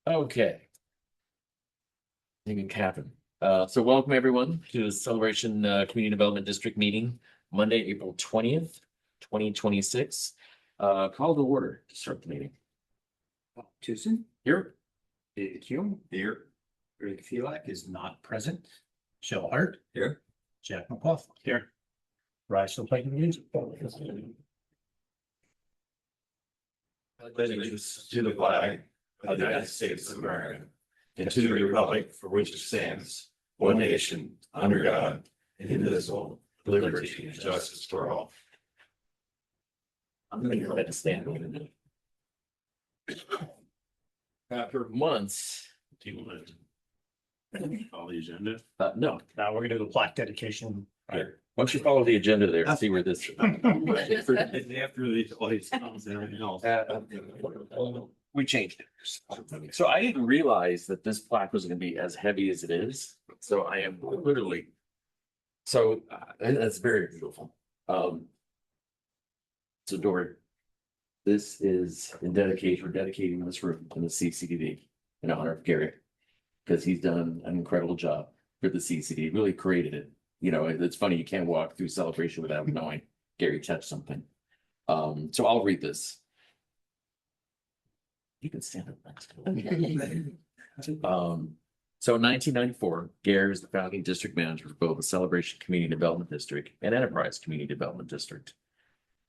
Okay. Thank you, Catherine. So welcome everyone to the Celebration Community Development District meeting, Monday, April 20th, 2026. Call to order to start the meeting. Tucson, Here. David Hume, here. Rick Felak is not present. Shell Hart, here. Jack McLaughlin, here. Rise to play the music. Allegiance to the flag of the United States of America and to the republic for which it stands, one nation, under God, indivisible, with liberty and justice for all. I'm gonna go ahead and stand a minute. After months. Do you want to follow the agenda? No, Now we're gonna do the plaque dedication. here. Once you follow the agenda there, see where this. After all these comments and everything else. We changed it. So I didn't realize that this plaque was gonna be as heavy as it is. So I am literally. So and that's very beautiful. So Dory, this is in dedication, we're dedicating this room to the CCDD in honor of Gary. Because he's done an incredible job for the CCD, really created it. You know, it's funny, you can't walk through celebration without knowing Gary touched something. So I'll read this. You can stand up next to him. So in 1994, Gary was the founding district manager for both the Celebration Community Development District and Enterprise Community Development District.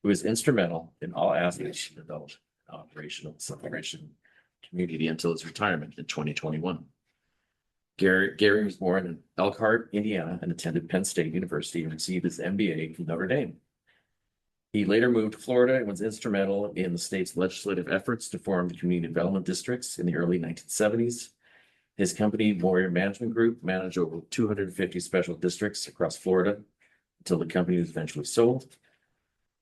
He was instrumental in all aspects of the development and operational celebration community until his retirement in 2021. Gary was born in Elkhart, Indiana, and attended Penn State University and received his MBA from Notre Dame. He later moved to Florida and was instrumental in the state's legislative efforts to form the community development districts in the early 1970s. His company, Warrior Management Group, managed over 250 special districts across Florida until the company was eventually sold.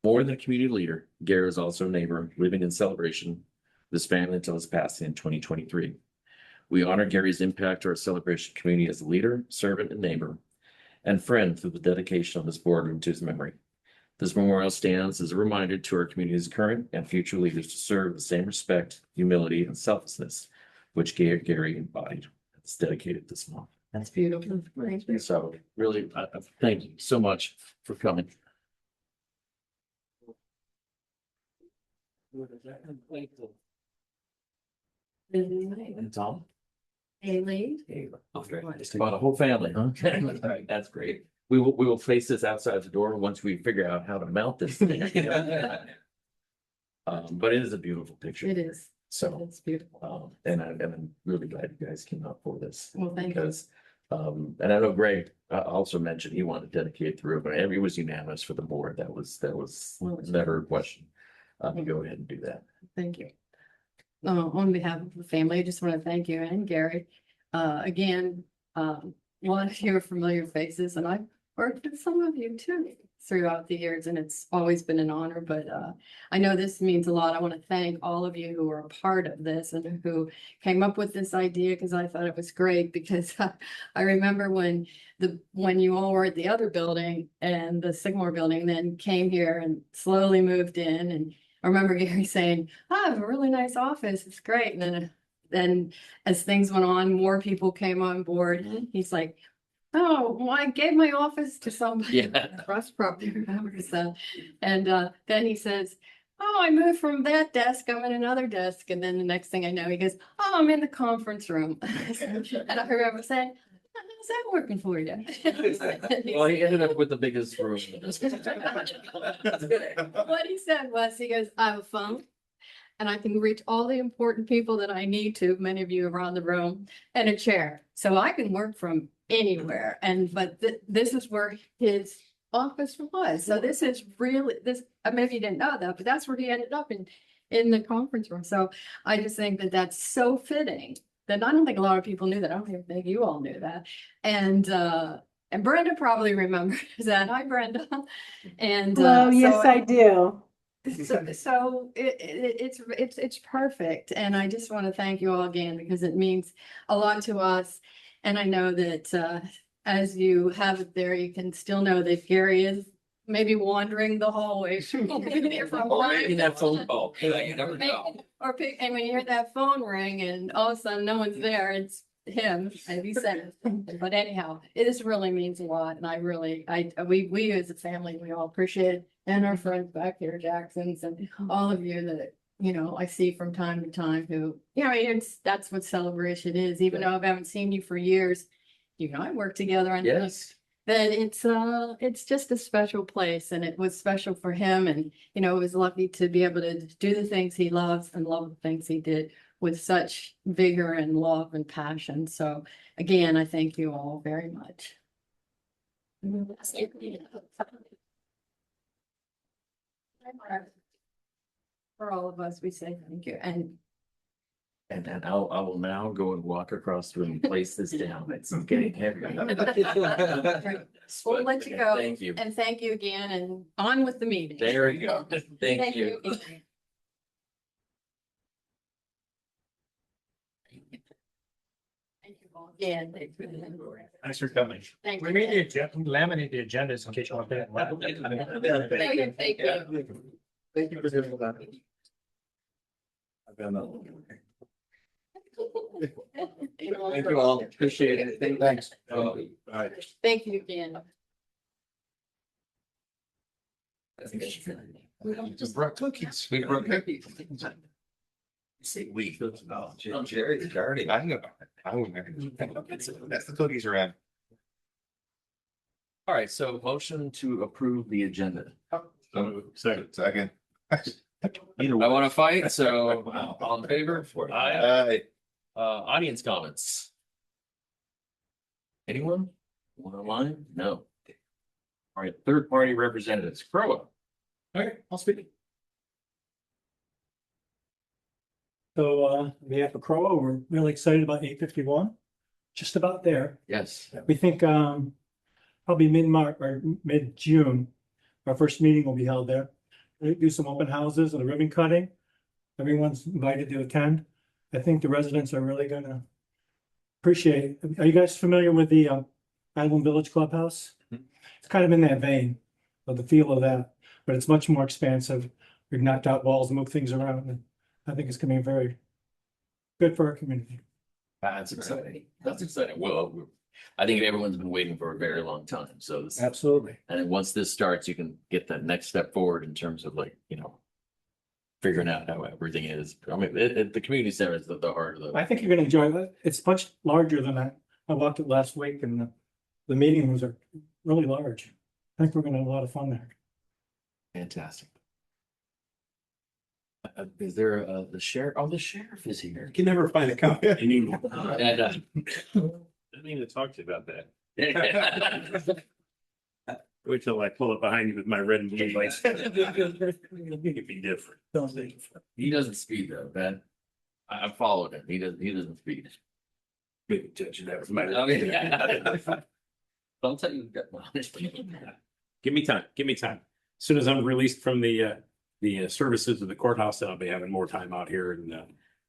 More than a community leader, Gary was also a neighbor living in Celebration with his family until his passing in 2023. We honor Gary's impact to our Celebration community as a leader, servant, and neighbor, and friend through the dedication of this boardroom to his memory. This memorial stands as a reminder to our community's current and future leaders to serve the same respect, humility, and selflessness which Gary embodied. It's dedicated this month. That's beautiful. Thank you. So really, thank you so much for coming. And Tom? Haley. It's about a whole family, huh? That's great. We will place this outside the door once we figure out how to mount this thing. But it is a beautiful picture. It is. So, It's beautiful. and I'm really glad you guys came out for this. Well, thank you. Because, and I know Greg also mentioned he wanted to dedicate the room, but it was unanimous for the board. That was Well, it's never a question. You go ahead and do that. Thank you. On behalf of the family, I just want to thank you and Gary. Again, a lot of you are familiar faces and I've worked with some of you too throughout the years and it's always been an honor, but I know this means a lot. I want to thank all of you who were a part of this and who came up with this idea because I thought it was great because I remember when you all were at the other building and the Sigmore building, then came here and slowly moved in, and I remember Gary saying, I have a really nice office. It's great. And then as things went on, more people came on board. He's like, oh, well, I gave my office to somebody across property, remember? So, and then he says, oh, I moved from that desk. I'm in another desk. And then the next thing I know, he goes, oh, I'm in the conference room. And I remember saying, how's that working for you? Well, he ended up with the biggest room. What he said was, he goes, I have a phone and I can reach all the important people that I need to, many of you around the room, and a chair. So I can work from anywhere. But this is where his office was. So this is really, maybe you didn't know that, but that's where he ended up in the conference room. So I just think that that's so fitting. That I don't think a lot of people knew that. I don't even think you all knew that. And Brenda probably remembers that. Hi, Brenda. And yes, I do. So it's perfect. And I just want to thank you all again because it means a lot to us. And I know that as you have it there, you can still know that Gary is maybe wandering the hallways. From Or maybe that phone call. Yeah, you never know. And when you hear that phone ring and all of a sudden no one's there, it's him, and he said it. But anyhow, it really means a lot, and we as a family, we all appreciate it. And our friends back here, Jacksons, and all of you that, I see from time to time who, that's what celebration is, even though I haven't seen you for years. I work together on Yes. that it's just a special place, and it was special for him, and it was lucky to be able to do the things he loves and love the things he did with such vigor and love and passion. So again, I thank you all very much. For all of us, we say thank you, and And then I will now go and walk across the room and place this down. It's getting heavy. we'll let you go. Thank you. And thank you again, and on with the meeting. There you go. Thank you. Thank you all again. Thanks for coming. Thank We you. made the agenda, laminate the agendas in case you want that. Thank you. Thank you for doing that. Thank you all. Appreciate it. Thanks. Thank you again. Just brought cookies. We brought cookies. Say we. Jerry's guarding. I know. That's the cookies around. All right, so motion to approve the agenda. Second. I want to fight, so all in favor? Aye. Audience comments. Anyone? One online? No. All right, third party representatives, Crowa. All right, I'll speak. So on behalf of Crowa, we're really excited about 851, just about there. Yes. We think probably mid-March or mid-June, our first meeting will be held there. We do some open houses and a ribbon cutting. Everyone's invited to attend. I think the residents are really gonna appreciate. Are you guys familiar with the Island Village Clubhouse? It's kind of in that vein of the feel of that, but it's much more expansive. We've knocked out walls and moved things around, and I think it's gonna be very good for our community. That's exciting. That's exciting. Well, I think everyone's been waiting for a very long time, so this, Absolutely. and then once this starts, you can get the next step forward in terms of figuring out how everything is. I mean, the community center is the heart of I think you're gonna enjoy it. It's much larger than that. I walked it last week and the meeting was really large. I think we're gonna have a lot of fun there. fantastic. Is there the sheriff? Oh, the sheriff is here. Can never find a copy anymore. And, Didn't mean to talk to you about that. Wait till I pull it behind you with my red and blue lights. It'd be different. he doesn't speed though, Ben. I followed him. He doesn't speed. Maybe touch that with my. Don't tell you. Give me time, give me time. As soon as I'm released from the services of the courthouse, then I'll be having more time out here and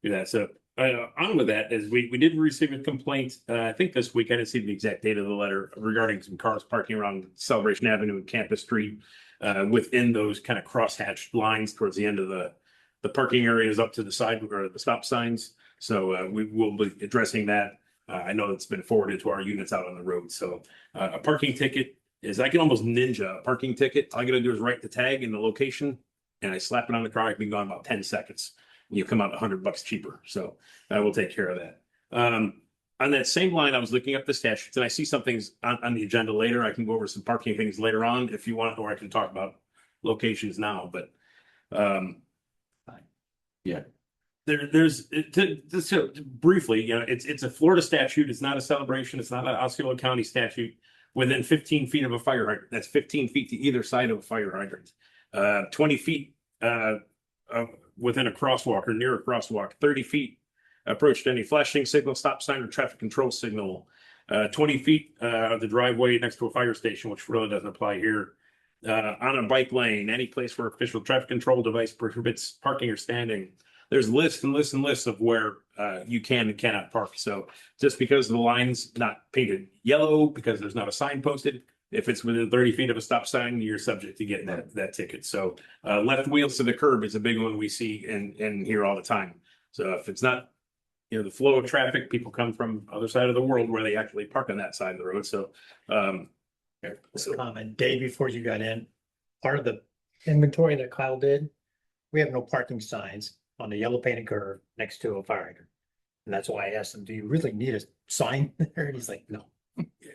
do that. So on with that is we did receive a complaint, I think this week, I didn't see the exact date of the letter regarding some cars parking around Celebration Avenue and Campus Street within those kind of crosshatched lines towards the end of the parking areas up to the side or the stop signs. So we will be addressing that. I know it's been forwarded to our units out on the road. So a parking ticket is, I can almost ninja a parking ticket. All I gotta do is write the tag and the location and I slap it on the car. I can be gone about 10 seconds. You come out $100 cheaper. So I will take care of that. On that same line, I was looking up the statutes and I see some things on the agenda later. I can go over some parking things later on if you want, or I can talk about locations now, but Yeah. So briefly, it's a Florida statute. It's not a celebration. It's not an Osceola County statute. Within 15 feet of a fire hydrant, that's 15 feet to either side of a fire hydrant. 20 feet within a crosswalk or near a crosswalk, 30 feet approach to any flashing signal, stop sign, or traffic control signal. 20 feet of the driveway next to a fire station, which really doesn't apply here. On a bike lane, any place where official traffic control device prohibits parking or standing. There's lists and lists and lists of where you can and cannot park. So just because the line's not painted yellow, because there's not a sign posted, if it's within 30 feet of a stop sign, you're subject to getting that ticket. So left wheels to the curb is a big one we see and hear all the time. So if it's not, the flow of traffic, people come from other side of the world where they actually park on that side of the road. So Comment, day before you got in, part of the inventory that Kyle did, we have no parking signs on the yellow painted curve next to a fire hydrant. And that's why I asked him, do you really need a sign there? And he's like, no.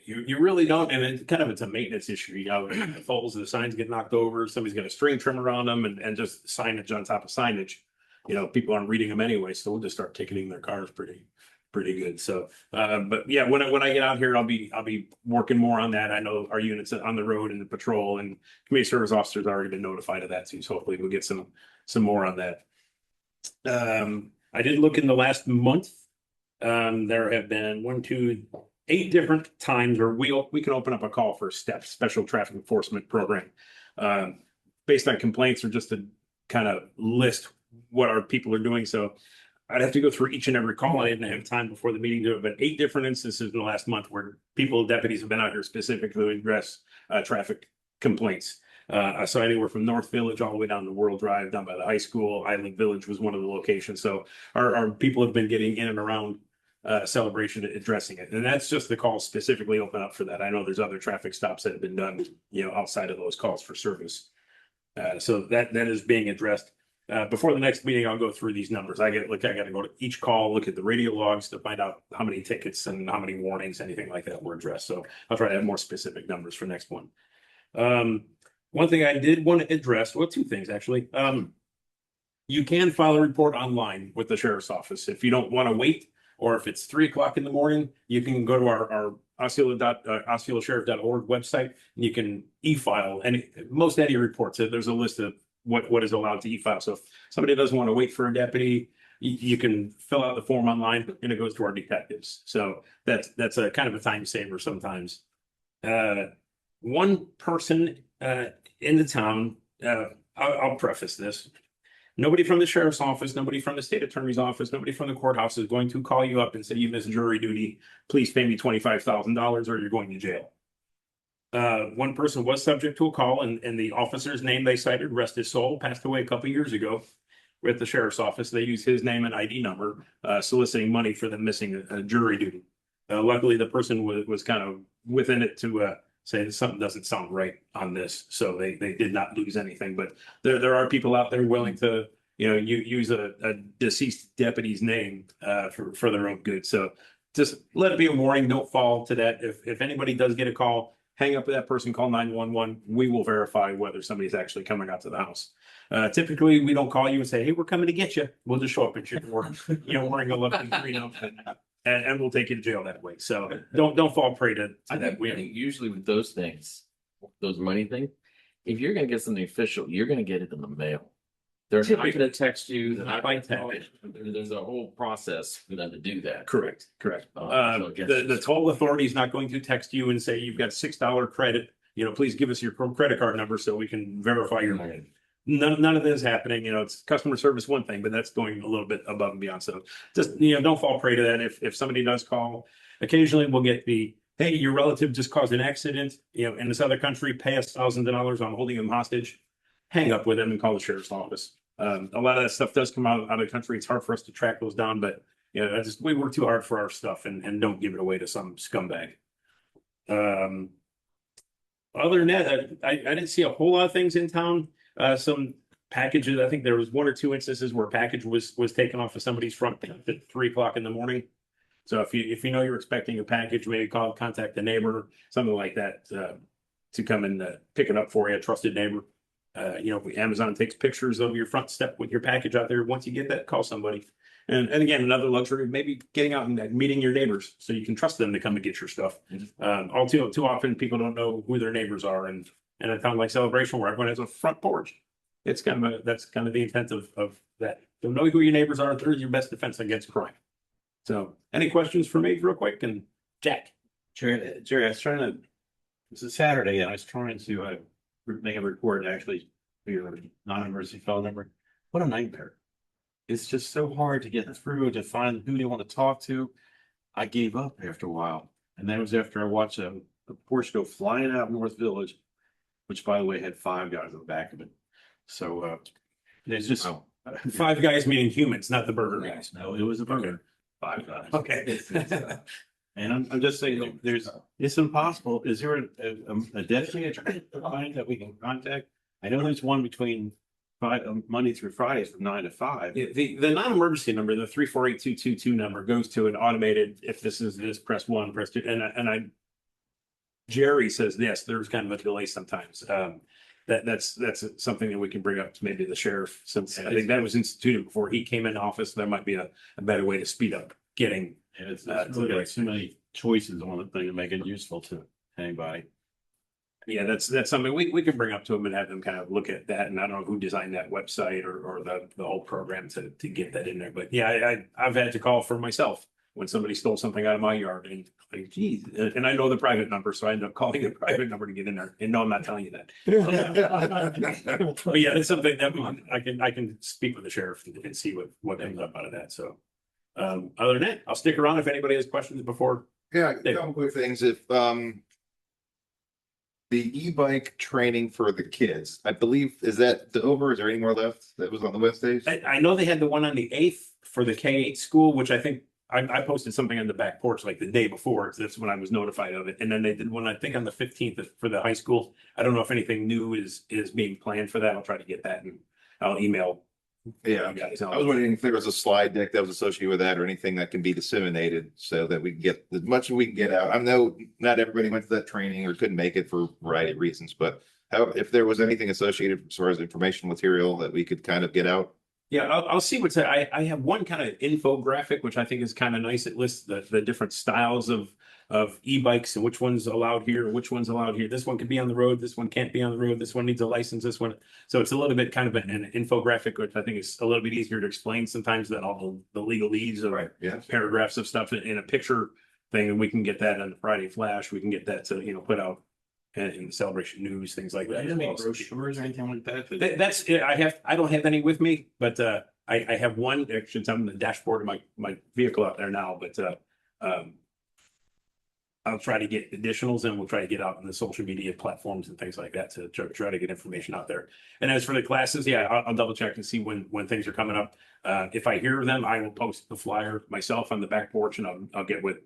you really don't, and it's a maintenance issue. It falls, the signs get knocked over, somebody's got a string trim around them and just signage on top of signage. People aren't reading them anyway, so we'll just start ticketing their cars pretty good. So, but yeah, when I get out here, I'll be working more on that. I know our units on the road and the patrol and community service officers already been notified of that too. So hopefully we'll get some more on that. I did look in the last month. There have been 8 different times where we can open up a call for STEP, Special Traffic Enforcement Program, based on complaints or just to kind of list what our people are doing. So I'd have to go through each and every call. I didn't have time before the meeting to do it, but 8 different instances in the last month where deputies have been out here specifically to address traffic complaints. I saw anywhere from North Village all the way down to World Drive, down by the high school. Island Village was one of the locations. So our people have been getting in and around Celebration addressing it. And that's just the call specifically open up for that. I know there's other traffic stops that have been done, outside of those calls for service. So that is being addressed. Before the next meeting, I'll go through these numbers. I got to go to each call, look at the radio logs to find out how many tickets and how many warnings, anything like that were addressed. So I'll try to have more specific numbers for next one. One thing I did want to address, well, 2 things actually. You can file a report online with the sheriff's office. If you don't want to wait, or if it's 3 o'clock in the morning, you can go to our osceolasheriff.org website and you can e-file most any reports. There's a list of what is allowed to e-file. So if somebody doesn't want to wait for a deputy, you can fill out the form online and it goes to our detectives. So that's a kind of a time saver sometimes. One person in the town, I'll preface this. Nobody from the sheriff's office, nobody from the state attorney's office, nobody from the courthouse is going to call you up and say, you missed jury duty. Please pay me $25,000 or you're going to jail. One person was subject to a call and the officer's name they cited, rest his soul, passed away a couple years ago with the sheriff's office. They used his name and ID number, soliciting money for them missing a jury duty. Luckily, the person was kind of within it to say that something doesn't sound right on this. So they did not lose anything, but there are people out there willing to, use a deceased deputy's name for their own good. So just let it be a warning. Don't fall to that. If anybody does get a call, hang up with that person, call 911. We will verify whether somebody's actually coming out to the house. Typically, we don't call you and say, hey, we're coming to get you. We'll just show up at your door, wearing a lovely green outfit. And we'll take you to jail that way. So don't fall prey to I that. think usually with those things, those money things, if you're gonna get something official, you're gonna get it in the mail. They're not gonna text you. They're not By gonna call you. There's a whole process for them to do that. Correct. So I guess The it's- toll authority is not going to text you and say you've got $6 credit. Please give us your credit card number so we can verify your money. None of this is happening. It's customer service one thing, but that's going a little bit above and beyond. So just don't fall prey to that. If somebody does call, occasionally we'll get hey, your relative just caused an accident, in this other country, pay us thousands of dollars on holding them hostage. Hang up with them and call the sheriff's office. A lot of that stuff does come out of the country. It's hard for us to track those down, but we work too hard for our stuff and don't give it away to some scumbag. Other than that, I didn't see a whole lot of things in town. Some packages, I think there was 1 or 2 instances where a package was taken off of somebody's front at 3 o'clock in the morning. So if you know you're expecting a package, maybe contact a neighbor, something like that, to come and pick it up for you, a trusted neighbor. Amazon takes pictures of your front step with your package out there. Once you get that, call somebody. And again, another luxury, maybe getting out and meeting your neighbors so you can trust them to come and get your stuff. All too often, people don't know who their neighbors are, and a town like Celebration where everyone has a front porch. That's kind of the intent of that. Don't know who your neighbors are. They're your best defense against crime. So, any questions for me, real quick? And Jack, Jerry, I was trying to. This is Saturday, and I was trying to make a report actually for your non-emergency phone number. What a nightmare! It's just so hard to get through to find who they want to talk to. I gave up after a while, and that was after I watched a a Porsche go flying out of North Village, which by the way had 5 guys in the back of it. So there's just 5 guys meaning humans, not the burger guys. no, it was a burger. 5 guys. Okay. And I'm just saying, it's impossible. Is there a dedicated line that we can contact? I know there's one between Monday through Fridays from 9 to 5. Yeah, the non-emergency number, the 348-2222 number goes to an automated, if this is this, press 1, press 2, and Jerry says, yes, there's kind of a delay sometimes. That's something that we can bring up to maybe the sheriff, since I think that was instituted before he came in office. There might be a better way to speed up getting. And it's really like too many choices on the thing to make it useful to anybody. Yeah, that's something we can bring up to them and have them kind of look at that. And I don't know who designed that website or the whole program to get that in there. But yeah, I've had to call for myself when somebody stole something out of my yard, and like, geez, and I know the private number, so I end up calling the private number to get in there. And no, I'm not telling you that. But yeah, it's something that I can speak with the sheriff and see what comes up out of that. So other than that, I'll stick around if anybody has questions before. Yeah, a couple quick things. If the e-bike training for the kids, I believe, is that over? Is there any more left that was on the Wednesdays? I know they had the one on the 8th for the K-8 school, which I think I posted something on the back porch like the day before. That's when I was notified of it. And then they did one, I think, on the 15th for the high school. I don't know if anything new is being planned for that. I'll try to get that, and I'll email. Yeah, you guys. I was wondering if there was a slide deck that was associated with that or anything that can be disseminated so that we can get as much as we can get out. I know not everybody went to that training or couldn't make it for a variety of reasons, but if there was anything associated as far as information material that we could kind of get out. Yeah, I'll see what's I have one kind of infographic, which I think is kind of nice. It lists the different styles of e-bikes and which one's allowed here, which one's allowed here. This one can be on the road. This one can't be on the road. This one needs a license. This one. So it's a little bit kind of an infographic, which I think is a little bit easier to explain sometimes than all the legalese of Yeah. paragraphs of stuff in a picture thing. And we can get that on the Friday Flash. We can get that to, put out in the Celebration News, things like that. Any brochures or anything like that? That's it. I don't have any with me, but I have one. Actually, it's on the dashboard of my vehicle out there now. But I'll try to get additionals, and we'll try to get out on the social media platforms and things like that to try to get information out there. And as for the classes, yeah, I'll double check and see when things are coming up. If I hear them, I will post the flyer myself on the back porch, and I'll get with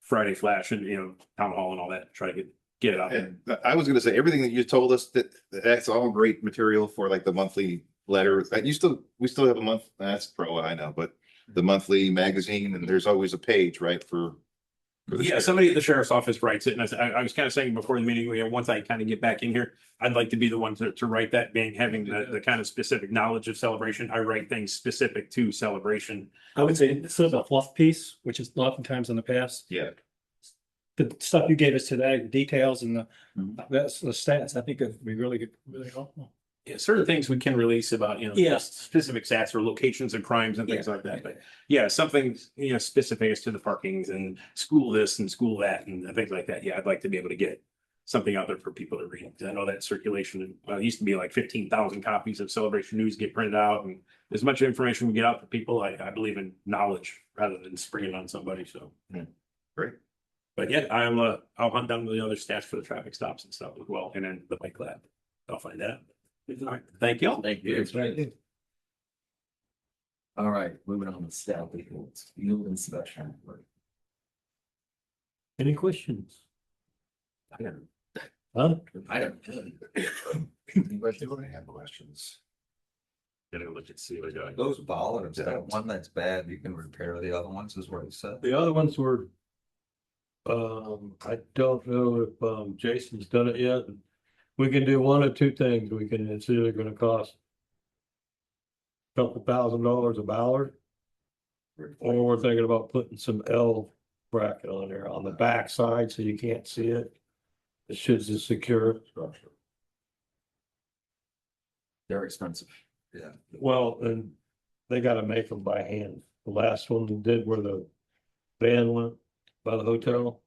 Friday Flash and Town Hall and all that. Try to get it out there. And I was going to say everything that you told us that's all great material for like the monthly letter. We still have a month. That's pro, I know, but the monthly magazine, and there's always a page, right, for the Yeah, sheriff. somebody at the sheriff's office writes it, and I was kind of saying before the meeting, once I kind of get back in here, I'd like to be the one to write that, having the kind of specific knowledge of Celebration. I write things specific to Celebration. I would say this is a fluff piece, which is oftentimes in the past. Yeah. The stuff you gave us today, the details and the Mm-hmm. stats, I think it'd be really helpful. Yeah, certain things we can release about, Yeah. specific stats or locations of crimes and things like that. But yeah, something, specific as to the parkings and school this and school that and things like that. Yeah, I'd like to be able to get something out there for people to read. 'Cause I know that circulation, it used to be like 15,000 copies of Celebration News get printed out, and as much information we get out to people, I believe in knowledge rather than springing it on somebody. So. Yeah. Great. But yeah, I'll hunt down the other stats for the traffic stops and stuff as well, and then the bike lab. I'll find that out. All right, thank you all. Thank you. All right, moving on to staff reports, field inspection. Any questions? I don't. Huh? I don't. Anybody have questions? Gotta look and see what I got. Those bollards, that one that's bad, you can repair the other ones, is what he said. The other ones were, I don't know if, Jason's done it yet. We can do one of two things. It's either gonna cost a couple $1,000s a ballard, or we're thinking about putting some L bracket on there on the back side so you can't see it. It should just secure it. They're expensive. Yeah. Well, and they gotta make them by hand. The last one we did where the van went by the hotel.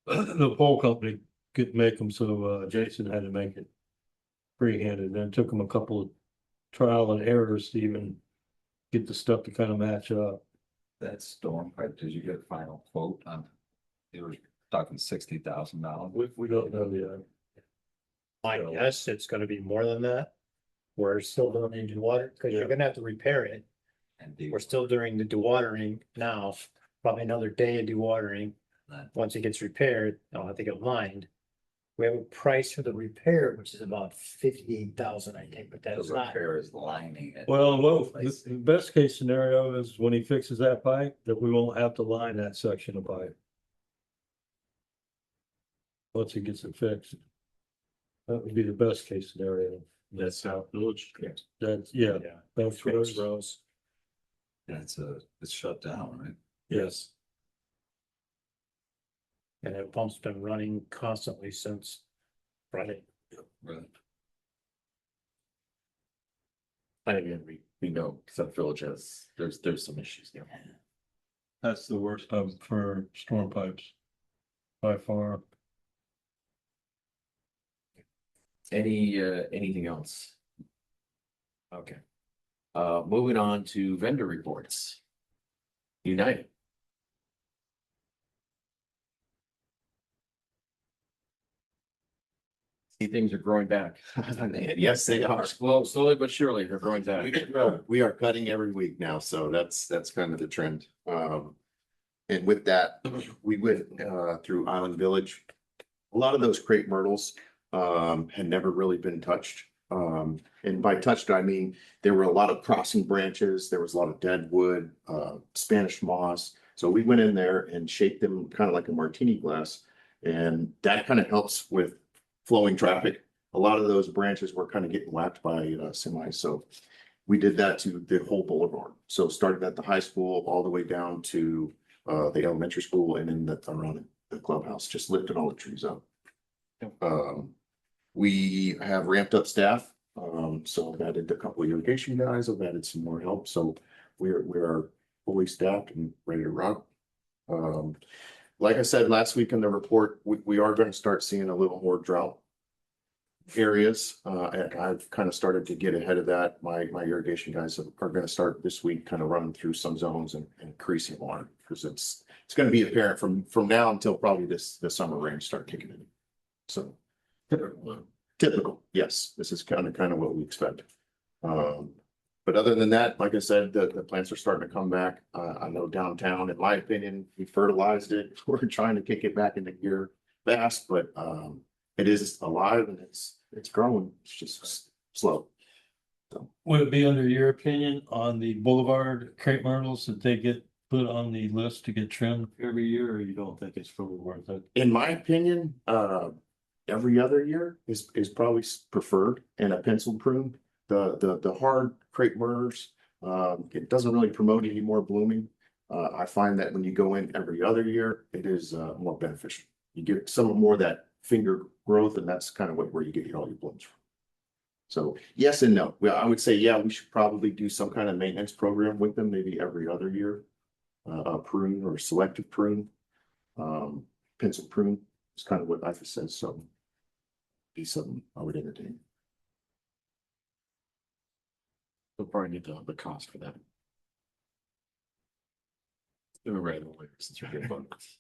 The pole company could make them, so Jason had to make it free-handed. Then it took him a couple of trial and errors to even get the stuff to kind of match up. That storm pipe, did you get a final quote on? talking $60,000. We don't know yet. I guess it's gonna be more than that. We're still doing the dewater, because you're gonna have to repair it. And We're still doing the dewatering now, probably another day of dewatering. Right. Once it gets repaired, I'll have to get lined. We have a price for the repair, which is about 58,000, I think, but the that's not. repair is lining it. Well, the best case scenario is when he fixes that pipe, that we won't have to line that section of pipe. Once he gets it fixed. That would be the best case scenario. That's South Village. That's, yeah, Yeah. that's Rose, right. Rose. And it's shut down, right? Yes. And that pump's been running constantly since Friday. Right. And again, we know South Village has, there's some issues there. That's the worst for storm pipes. By far. Anything else? Okay. Moving on to vendor reports. United. See, things are growing back. Yes, they are. Well, slowly but surely, they're growing back. We are cutting every week now, so that's kind of the trend. And with that, we went through Island Village. A lot of those crepe myrtles had never really been touched. And by touched, I mean there were a lot of crossing branches, there was a lot of dead wood, Spanish moss. So we went in there and shaped them kind of like a martini glass, and that kind of helps with flowing traffic. A lot of those branches were kind of getting whacked by semis, so we did that to the whole boulevard. So started at the high school all the way down to the elementary school and then around the clubhouse, just lifted all the trees up. We have ramped up staff. So I've added a couple of irrigation guys. I've added some more help. So we are fully staffed and ready to rock. Like I said last week in the report, we are going to start seeing a little more drought areas. And I've kind of started to get ahead of that. My irrigation guys are going to start this week, kind of running through some zones and increasing water, because it's going to be apparent from now until probably the summer rains start kicking in. So typical, yes, this is kind of what we expect. But other than that, like I said, the plants are starting to come back. I know downtown, in my opinion, we fertilized it. We're trying to kick it back into gear fast, but it is alive and it's growing. It's just slow. So Would it be under your opinion on the boulevard crepe myrtles that they get put on the list to get trimmed every year, or you don't think it's really worth it? in my opinion, every other year is probably preferred, and a pencil prune. The hard crepe myrtles, it doesn't really promote any more blooming. I find that when you go in every other year, it is more beneficial. You get some more of that finger growth, and that's kind of where you get all your blooms from. So yes and no. Well, I would say, yeah, we should probably do some kind of maintenance program with them, maybe every other year. A prune or selective prune, pencil prune is kind of what I said. So be something I would entertain. We'll probably get the cost for that. Do it right away since you're getting bugs.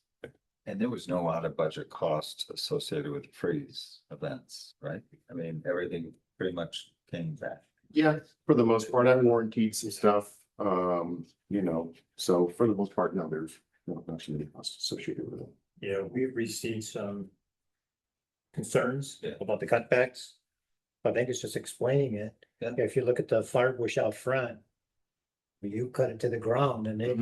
And there was no out of budget cost associated with the freeze events, right? I mean, everything pretty much came back. Yeah, for the most part, I warranted some stuff, so for the most part, no, there's no actually any cost associated with it. Yeah, we've received some concerns Yeah. about the cutbacks. I think it's just explaining it. Yeah. If you look at the fire bush out front, you cut it to the ground and it,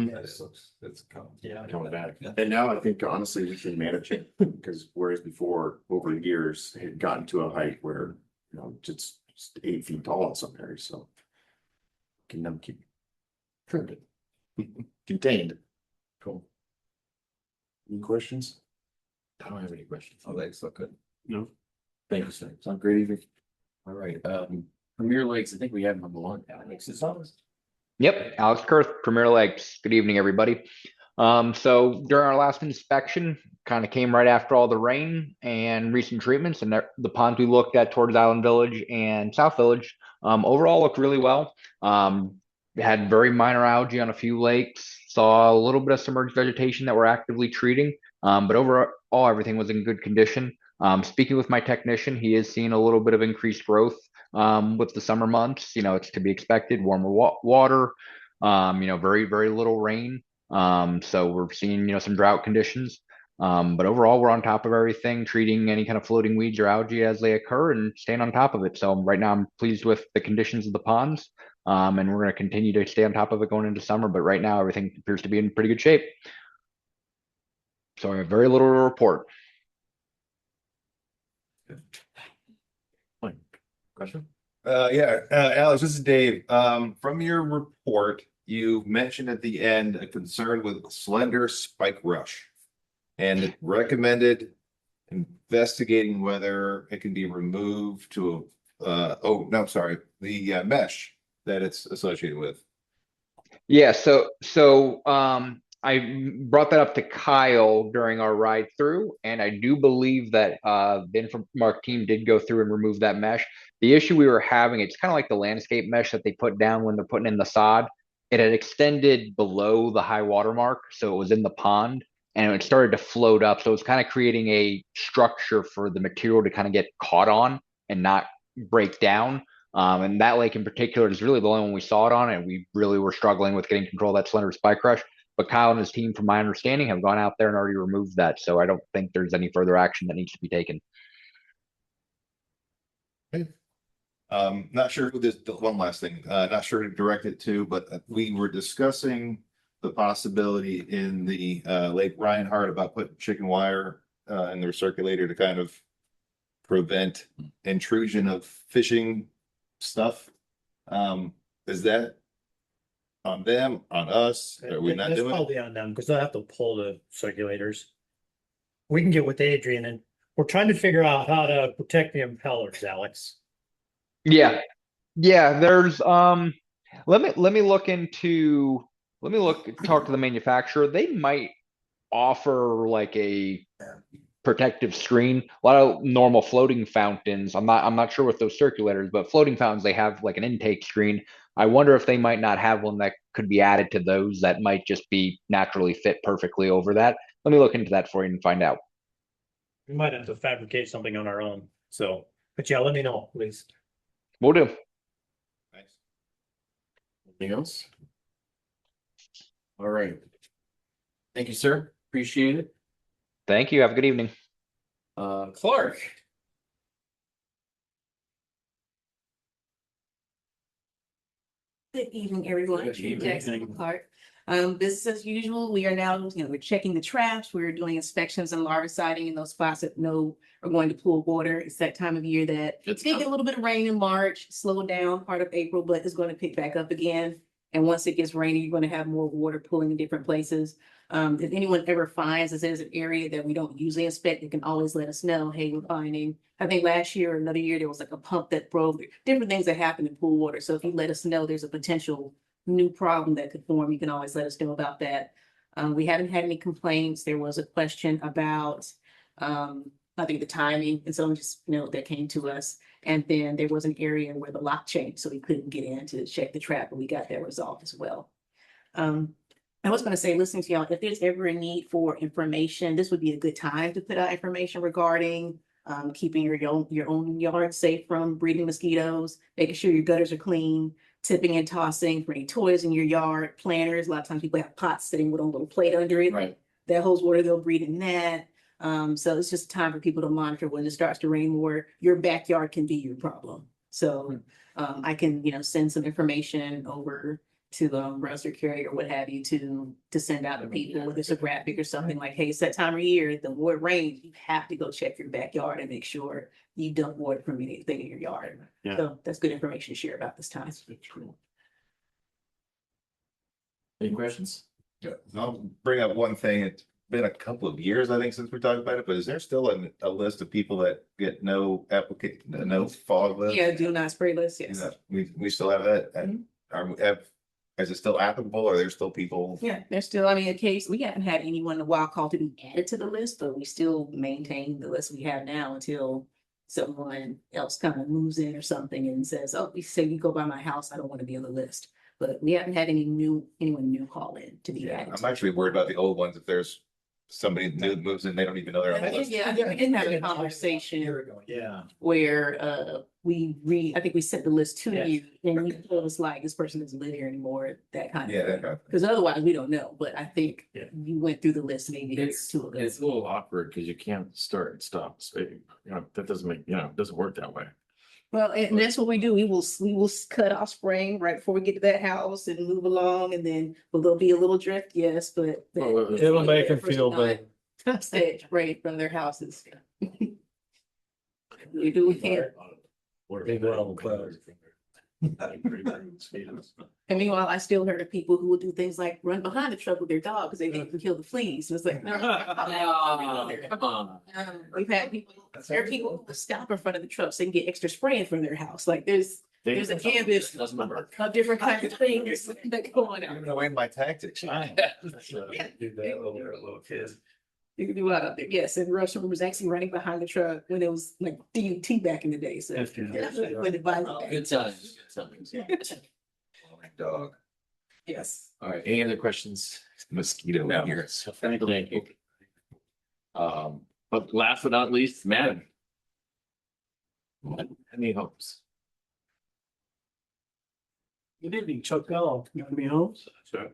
It's coming. yeah. Coming back. Yeah. And now I think honestly, we can manage it, because whereas before, over years, it had gotten to a height where, just 8 feet tall in some areas, so. Can never keep trimmed it. Contained. Cool. Any questions? I don't have any questions. Oh, legs look good. No. Thank you, sir. Sound great evening. All right, Premier Lakes, I think we have number one. Alex is on. Yep, Alex Kurth, Premier Lakes. Good evening, everybody. So during our last inspection, kind of came right after all the rain and recent treatments, and the ponds we looked at towards Island Village and South Village overall looked really well. We had very minor algae on a few lakes, saw a little bit of submerged vegetation that we're actively treating, but overall overall, everything was in good condition. Speaking with my technician, he is seeing a little bit of increased growth with the summer months. It's to be expected, warmer water, very, very little rain. So we're seeing, some drought conditions. But overall, we're on top of everything, treating any kind of floating weeds or algae as they occur and staying on top of it. So right now, I'm pleased with the conditions of the ponds, and we're going to continue to stay on top of it going into summer. But right now, everything appears to be in pretty good shape. So I have very little to report. Question? Alex, this is Dave. From your report, you mentioned at the end a concern with slender spike rush. And it recommended investigating whether it can be removed to the mesh that it's associated with. Yeah, I brought that up to Kyle during our ride through, and I do believe that Ben from our team did go through and remove that mesh. The issue we were having, it's kind of like the landscape mesh that they put down when they're putting in the sod. It had extended below the high water mark, so it was in the pond, and it started to float up. So it's kind of creating a structure for the material to kind of get caught on and not break down. And that lake in particular is really the only one we saw it on, and we really were struggling with getting control of that slender spike rush. But Kyle and his team, from my understanding, have gone out there and already removed that. So I don't think there's any further action that needs to be taken. Not sure who this, one last thing, not sure to direct it to, but we were discussing the possibility in the Lake Reinhardt about putting chicken wire in their circulator to kind of prevent intrusion of fishing stuff. Is that on them, on us? Are we not That's doing it? probably on them, because they'll have to pull the circulators. We can get with Adrian, and we're trying to figure out how to protect the impellers, Alex. Yeah. There's let me talk to the manufacturer. They might offer like a protective screen. A lot of normal floating fountains. I'm not sure with those circulators, but floating fountains, they have like an intake screen. I wonder if they might not have one that could be added to those that might just be naturally fit perfectly over that. Let me look into that for you and find out. We might have to fabricate something on our own. So, but yeah, let me know, please. We'll do. Thanks. Anything else? All right. Thank you, sir. Appreciate it. Thank you. Have a good evening. Clark. Good evening, everyone. Good evening. Jackson Clark. Business as usual. We are now, we're checking the traps. We're doing inspections and larviciding in those spots that are going to pool water. It's that time of year that It's did get a little bit of rain in March, slowed down part of April, but it's going to pick back up again. And once it gets rainy, you're going to have more water pooling in different places. If anyone ever finds that there's an area that we don't usually inspect, they can always let us know, hey, we're finding. I think last year or another year, there was like a pump that broke, different things that happen in pool water. So if you let us know there's a potential new problem that could form, you can always let us know about that. We haven't had any complaints. There was a question about, I think the timing, and so just, that came to us. And then there was an area where the lock changed, so we couldn't get in to check the trap, but we got that resolved as well. I was going to say, listening to y'all, if there's ever a need for information, this would be a good time to put out information regarding keeping your own yard safe from breeding mosquitoes, making sure your gutters are clean, tipping and tossing for any toys in your yard, planters. A lot of times people have pots sitting with a little plate under it. Right. That holds water, they'll breed in that. So it's just time for people to monitor when it starts to rain more. Your backyard can be your problem. So I can, send some information over to register carrier or what have you to send out to people, whether it's a graphic or something like, hey, it's that time of year, the more it rains, you have to go check your backyard and make sure you dump water from anything in your yard. Yeah. So that's good information to share about this time. Any questions? Yeah, I'll bring up one thing. It's been a couple of years, I think, since we talked about it, but is there still a list of people that get no application, no fog list? Yeah, do not spray list, yes. Yeah, we still have that. Mhm. Is it still applicable? Or are there still people? Yeah, there's still, a case, we haven't had anyone in a while call to be added to the list, but we still maintain the list we have now until someone else kind of moves in or something and says, oh, we say you go by my house, I don't want to be on the list. But we haven't had anyone new call in to be added. I'm actually worried about the old ones. If there's somebody new moves in, they don't even know they're on the list. Yeah, I think we did have a A conversation year ago, yeah. where I think we sent the list to Yes. you and you told us like this person doesn't live here anymore, that kind Yeah, of that thing. kind of thing. Because otherwise we don't know, but I think Yeah. you went through the list maybe It's, two ago. it's a little awkward because you can't start and stop. So, you know, that doesn't make, you know, it doesn't work that way. Well, and that's what we do. We will cut off spring right before we get to that house and move along, and then will there be a little drift? Yes, but. Well, It'll make them feel better. Stay right from their houses. We do, we can't. Maybe I'll close. And meanwhile, I still heard of people who will do things like run behind the truck with their dog because they think can kill the fleas. And it's like, no. Come on. We've had people, there are people who will stop in front of the truck so they can get extra spraying from their house. Like there's a gambit Doesn't work. of different kinds of things that go on out. Giving away my tactics. Do that when you're a little kid. You can do a lot out there. Yes, and Rush was actually running behind the truck when it was like DUT back in the day. So. That's good. When the violence- Good times. Good times. Dog. Yes. All right, any other questions? Mosquito in here. So thank you. But last but not least, Madden. Any hopes? Good evening, Chuck Bell, Economy Homes. So,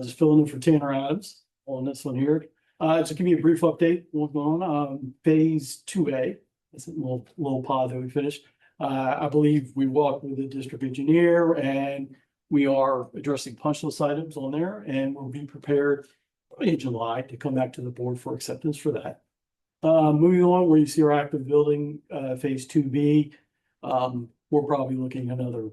Just filling in for Tanner Adams on this one here. Just to give you a brief update, what's going on, phase 2A, it's a little pod that we finished. I believe we walked with the district engineer and we are addressing punch list items on there and we'll be prepared in July to come back to the board for acceptance for that. Moving on, where you see our active building, phase 2B, we're probably looking another,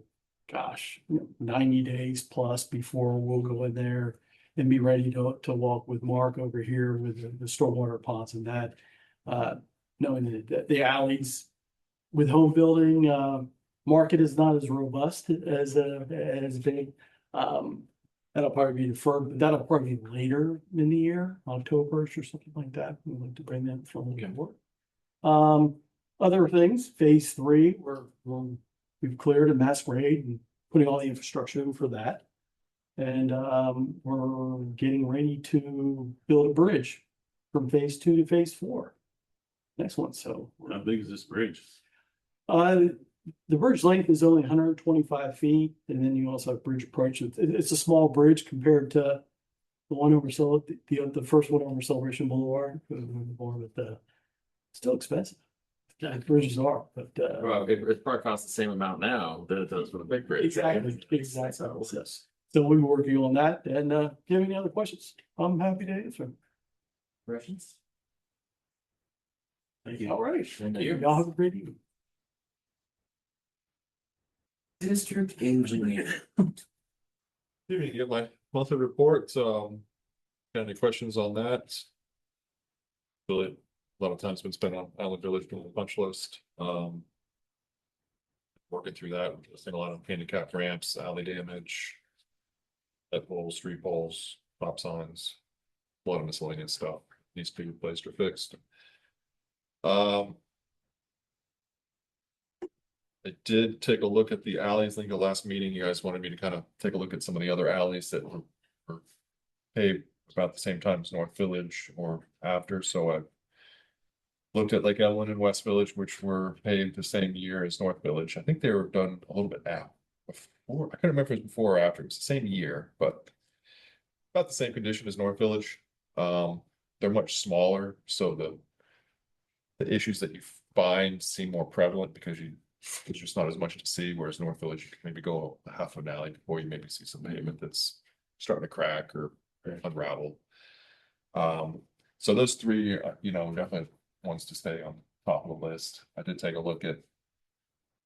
90 days plus before we'll go in there and be ready to walk with Mark over here with the stormwater ponds and that. Knowing that the alleys with home building, market is not as robust as big. That'll probably be deferred, but that'll probably be later in the year, October or something like that. We'd like to bring that from the board. Other things, phase 3, we've cleared a mass grade and putting all the infrastructure in for that. And we're getting ready to build a bridge from phase 2 to phase 4. Next one, so. how big is this bridge? The bridge length is only 125 feet, and then you also have bridge approach. It's a small bridge compared to the one over the first one over Celebration Boulevard, but still expensive. Bridges are, but Well, it probably costs the same amount now that it does for the big bridge. exactly. Yes. So we were working on that, and if you have any other questions, I'm happy to answer. Questions? Thank you. All right. Thank you. Y'all have a great evening. District engineer. You get my monthly report, got any questions on that? Really, a lot of time's been spent on Island Village doing the punch list, working through that, we're seeing a lot of handicap ramps, alley damage. Head poles, street poles, stop signs, a lot of miscellaneous stuff needs to be replaced or fixed. I did take a look at the alleys. I think the last meeting, you guys wanted me to kind of take a look at some of the other alleys that were paved about the same time as North Village or after, so I looked at Lake Evelyn and West Village, which were paved the same year as North Village. I think they were done a little bit before. I couldn't remember if it was before or after. It was the same year, but about the same condition as North Village. They're much smaller, so the issues that you find seem more prevalent because there's just not as much to see, whereas North Village, you can maybe go a half an alley before you maybe see some pavement that's starting to crack or unravel. So those three, definitely ones to stay on top of the list. I did take a look at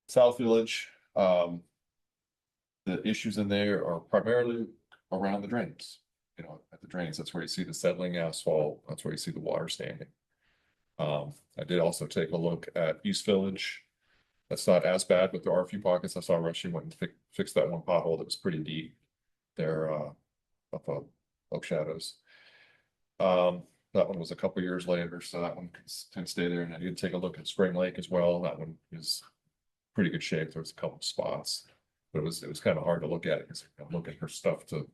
South Village. The issues in there are primarily around the drains. At the drains, that's where you see the settling asphalt, that's where you see the water standing. I did also take a look at East Village. That's not as bad, but there are a few pockets. I saw Rushy went and fixed that one pothole that was pretty deep there, up Oak Shadows. That one was a couple years later, so that one can stay there. And I did take a look at Spring Lake as well. That one is pretty good shape. There was a couple of spots, but it was kind of hard to look at it because I'm looking for stuff to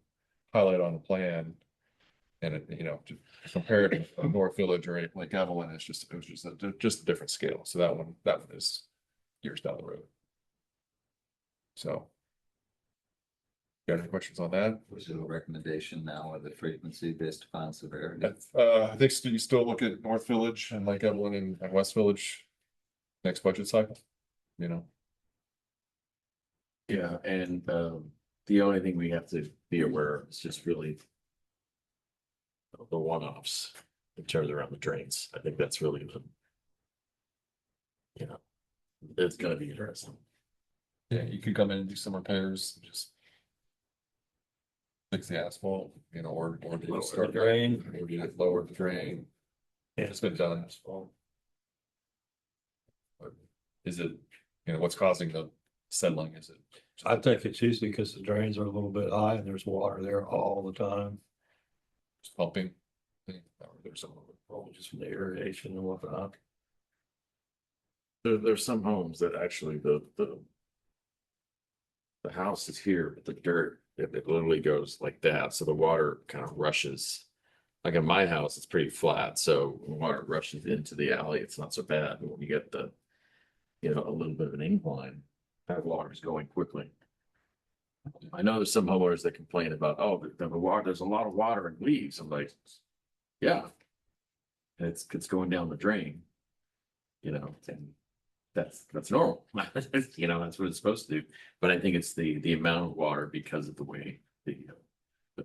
highlight on the plan. And it, you know, to compare it to North Village or Lake Evelyn, it was just a different scale. So that one is years down the road. So. Got any questions on that? Was it a recommendation now of the frequency based upon severity? I think you still look at North Village and Lake Evelyn and West Village next budget cycle, you know? Yeah, and the only thing we have to be aware of is just really the one-offs in terms around the drains. I think that's really the, you know, it's gonna be interesting. Yeah, you could come in and do some repairs, just fix the asphalt, you know, or Lower start the drain. or you lower the drain. Yeah. It's been done. But is it, you know, what's causing the settling? Is it? I think it's usually because the drains are a little bit high and there's water there all the time. Just pumping? There's some. Probably just from the irrigation and whatnot. There's some homes that actually the house is here, but the dirt, it literally goes like that, so the water kind of rushes. Like in my house, it's pretty flat, so when water rushes into the alley, it's not so bad. But when you get the, you know, a little bit of an incline, that water is going quickly. I know there's some homeowners that complain about, oh, the water, there's a lot of water and leaves. I'm like, yeah. And it's going down the drain, you know, and that's normal. You know, that's what it's supposed to do. But I think it's the amount of water because of the way the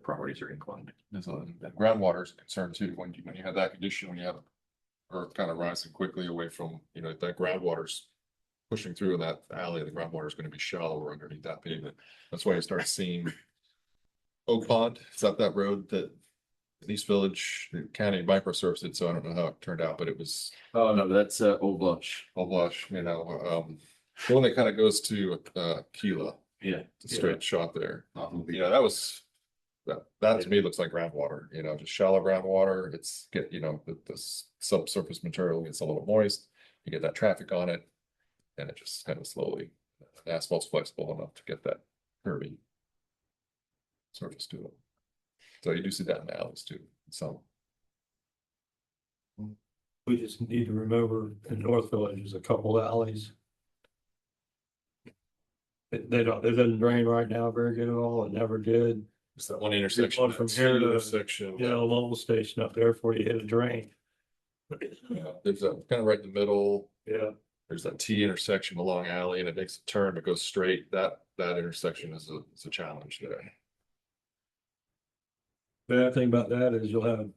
properties are inclined. Groundwater is a concern too, when you have that condition, when you have earth kind of rising quickly away from, you know, that groundwater's pushing through in that alley, the groundwater is going to be shallower underneath that pavement. That's why you start seeing Oak Pond. It's up that road that East Village County microserviced it, so I don't know how it turned out, but it was. Oh, no, that's Old Blush. Old Blush, you know, the one that kind of goes to Keela. Yeah. It's a straight shot there. You know, that to me looks like groundwater, you know, just shallow groundwater. It's you know, the subsurface material gets a little moist. You get that traffic on it, and it just kind of slowly, the asphalt's flexible enough to get that curvy surface to it. So you do see that in the alleys too. So We just need to remember in North Village, there's a couple alleys. They doesn't drain right now very good at all. It never did. it's that one intersection. One from here to, intersection. you know, Lowell Station up there before you hit a drain. Yeah, there's a kind of right in the middle. Yeah. There's that T intersection along alley and it makes a turn, but goes straight. That intersection is a challenge there. Bad thing about that is you'll have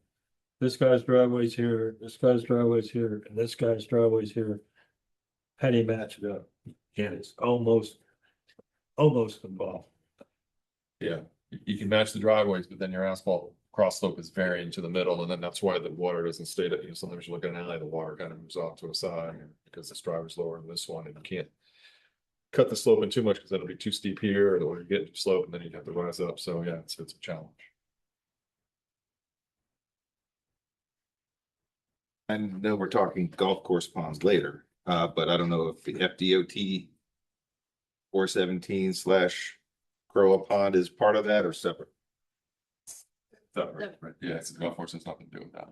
this guy's driveway's here, this guy's driveway's here, and this guy's driveway's here. How do you match it up? And it's almost involved. Yeah, you can match the driveways, but then your asphalt cross slope is varying to the middle, and then that's why the water doesn't stay that, you know, sometimes you look at an alley, the water kind of moves off to a side because this driver's lower than this one, and you can't cut the slope in too much because that'll be too steep here, or you get too slope, and then you'd have to rise up. So yeah, it's a challenge. I know we're talking golf course ponds later, but I don't know if the FDOT 417 / Crowa Pond is part of that or separate. Right. Yeah, it's the golf course has nothing to do with that.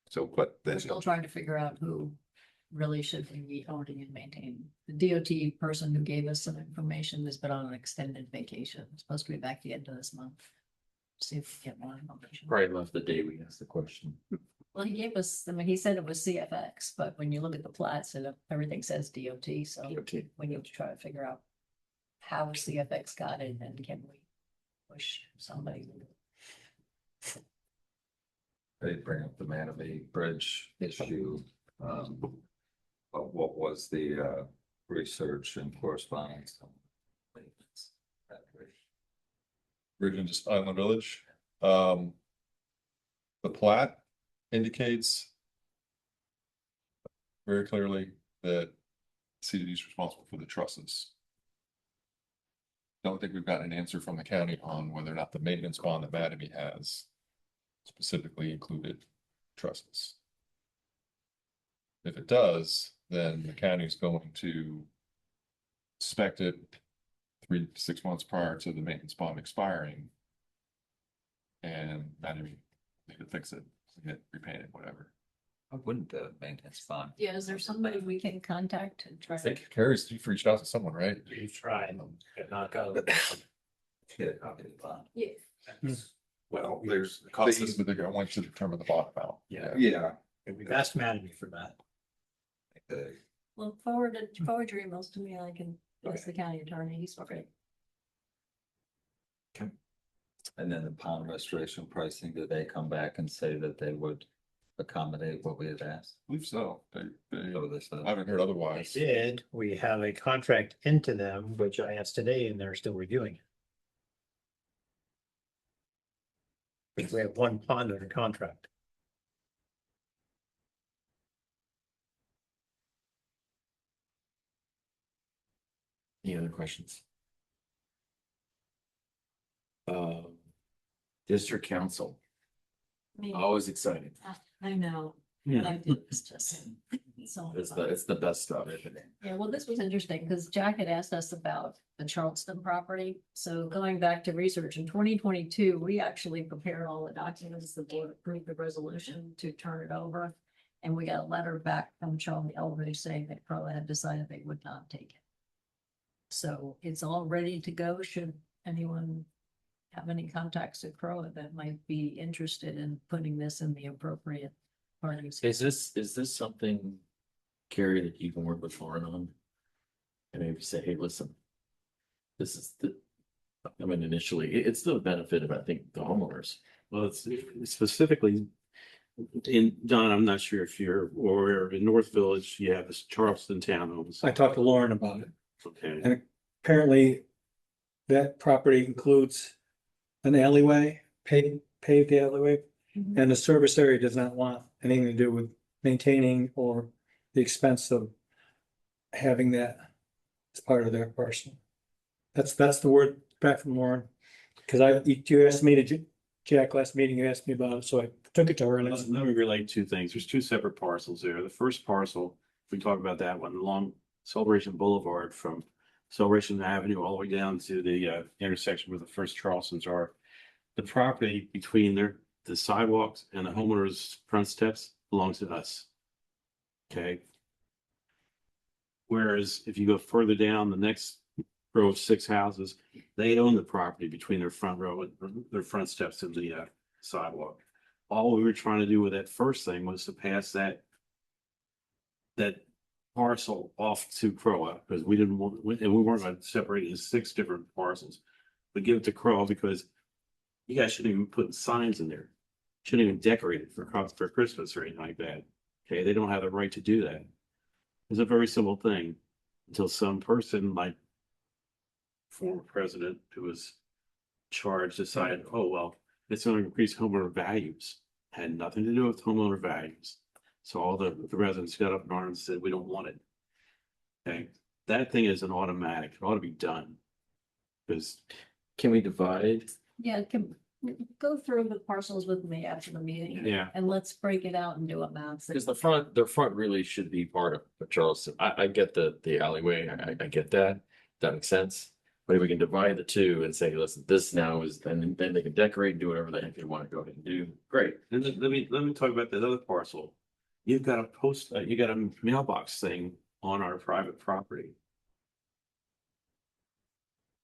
So, but We're then, still trying to figure out who really should be owning and maintaining. The DOT person who gave us some information has been on an extended vacation. It's supposed to be back the end of this month. See if we get more information. Probably left the day we asked the question. Well, he gave us, I mean, he said it was CFX, but when you look at the plats, everything says DOT, so we need to try to figure out how CFX got it and can we push somebody. They bring up the Manabee Bridge issue. But what was the research and correspondence? Bridge and just Island Village. The plat indicates very clearly that CDD is responsible for the trusses. Don't think we've gotten an answer from the county on whether or not the maintenance bond that Mattamy has specifically included trusses. If it does, then the county is going to inspect it 3 to 6 months prior to the maintenance bond expiring. And Maybe they could fix it, get repainted, whatever. I wouldn't the maintenance bond. Yeah, is there somebody we can contact and try? I think Carrie's, you've reached out to someone, right? We've tried, but not got. Get a copy of the bond. Yeah. Well, there's. The cost is, but they're going to determine the bond amount. Yeah. And we've asked Manny for that. Well, forward your emails to me and I can ask the county attorney. He's great. And then the pond restoration pricing, did they come back and say that they would accommodate what we had asked? I believe so. Oh, they said. I haven't heard They otherwise. did, we have a contract into them, which I asked today, and they're still reviewing it. Because we have one pond under contract. Any other questions? District council, Me, always exciting. I know. Yeah. I did this just. So It's the best stuff. Isn't it? yeah, well, this was interesting because Jack had asked us about the Charleston property. So going back to research in 2022, we actually prepared all the documents. The board approved the resolution to turn it over. And we got a letter back from Charlie Elbridge saying that Crow had decided they would not take it. So it's all ready to go. Should anyone have any contacts at Crow that might be interested in putting this in the appropriate parties? Is this something, Carrie, that you can work with Lauren on? And maybe say, hey, listen, this is I mean, initially, it's the benefit of, I think, the homeowners. Well, it's specifically in, Don, I'm not sure if you're aware, in North Village, you have this Charleston townhomes. I talked to Lauren about it. Okay, And apparently that property includes an alleyway, paved alleyway, Mhm. and the service area does not want anything to do with maintaining or the expense of having that as part of their parcel. That's the word back from Lauren, because you asked me to, Jack, last meeting, you asked me about it, so I took it to her and let me relate two things. There's two separate parcels there. The first parcel, if we talk about that one, along Celebration Boulevard from Celebration Avenue all the way down to the intersection where the first Charlestons are. The property between the sidewalks and the homeowner's front steps belongs to us. Okay. Whereas if you go further down the next row of 6 houses, they own the property between their front row and their front steps to the sidewalk. All we were trying to do with that first thing was to pass that parcel off to Croa, because we didn't want, and we weren't going to separate it into 6 different parcels. But give it to Croa because you guys shouldn't even put signs in there. Shouldn't even decorate it for Christmas or anything like that. Okay, they don't have the right to do that. It's a very simple thing until some person like former president who was charged decided, oh, well, it's going to increase homeowner values. Had nothing to do with homeowner values. So all the residents got up in arms and said, we don't want it. Okay, that thing is an automatic. It ought to be done. Because Can we divide? Yeah, go through the parcels with me after the meeting. Yeah. And let's break it out and do a map. Because the front really should be part of Charleston. I get the alleyway. I get that. That makes sense. But if we can divide the two and say, listen, this now is, then they can decorate and do whatever the heck they want to go ahead and do. Great. and let me talk about that other parcel. You've got you got a mailbox thing on our private property.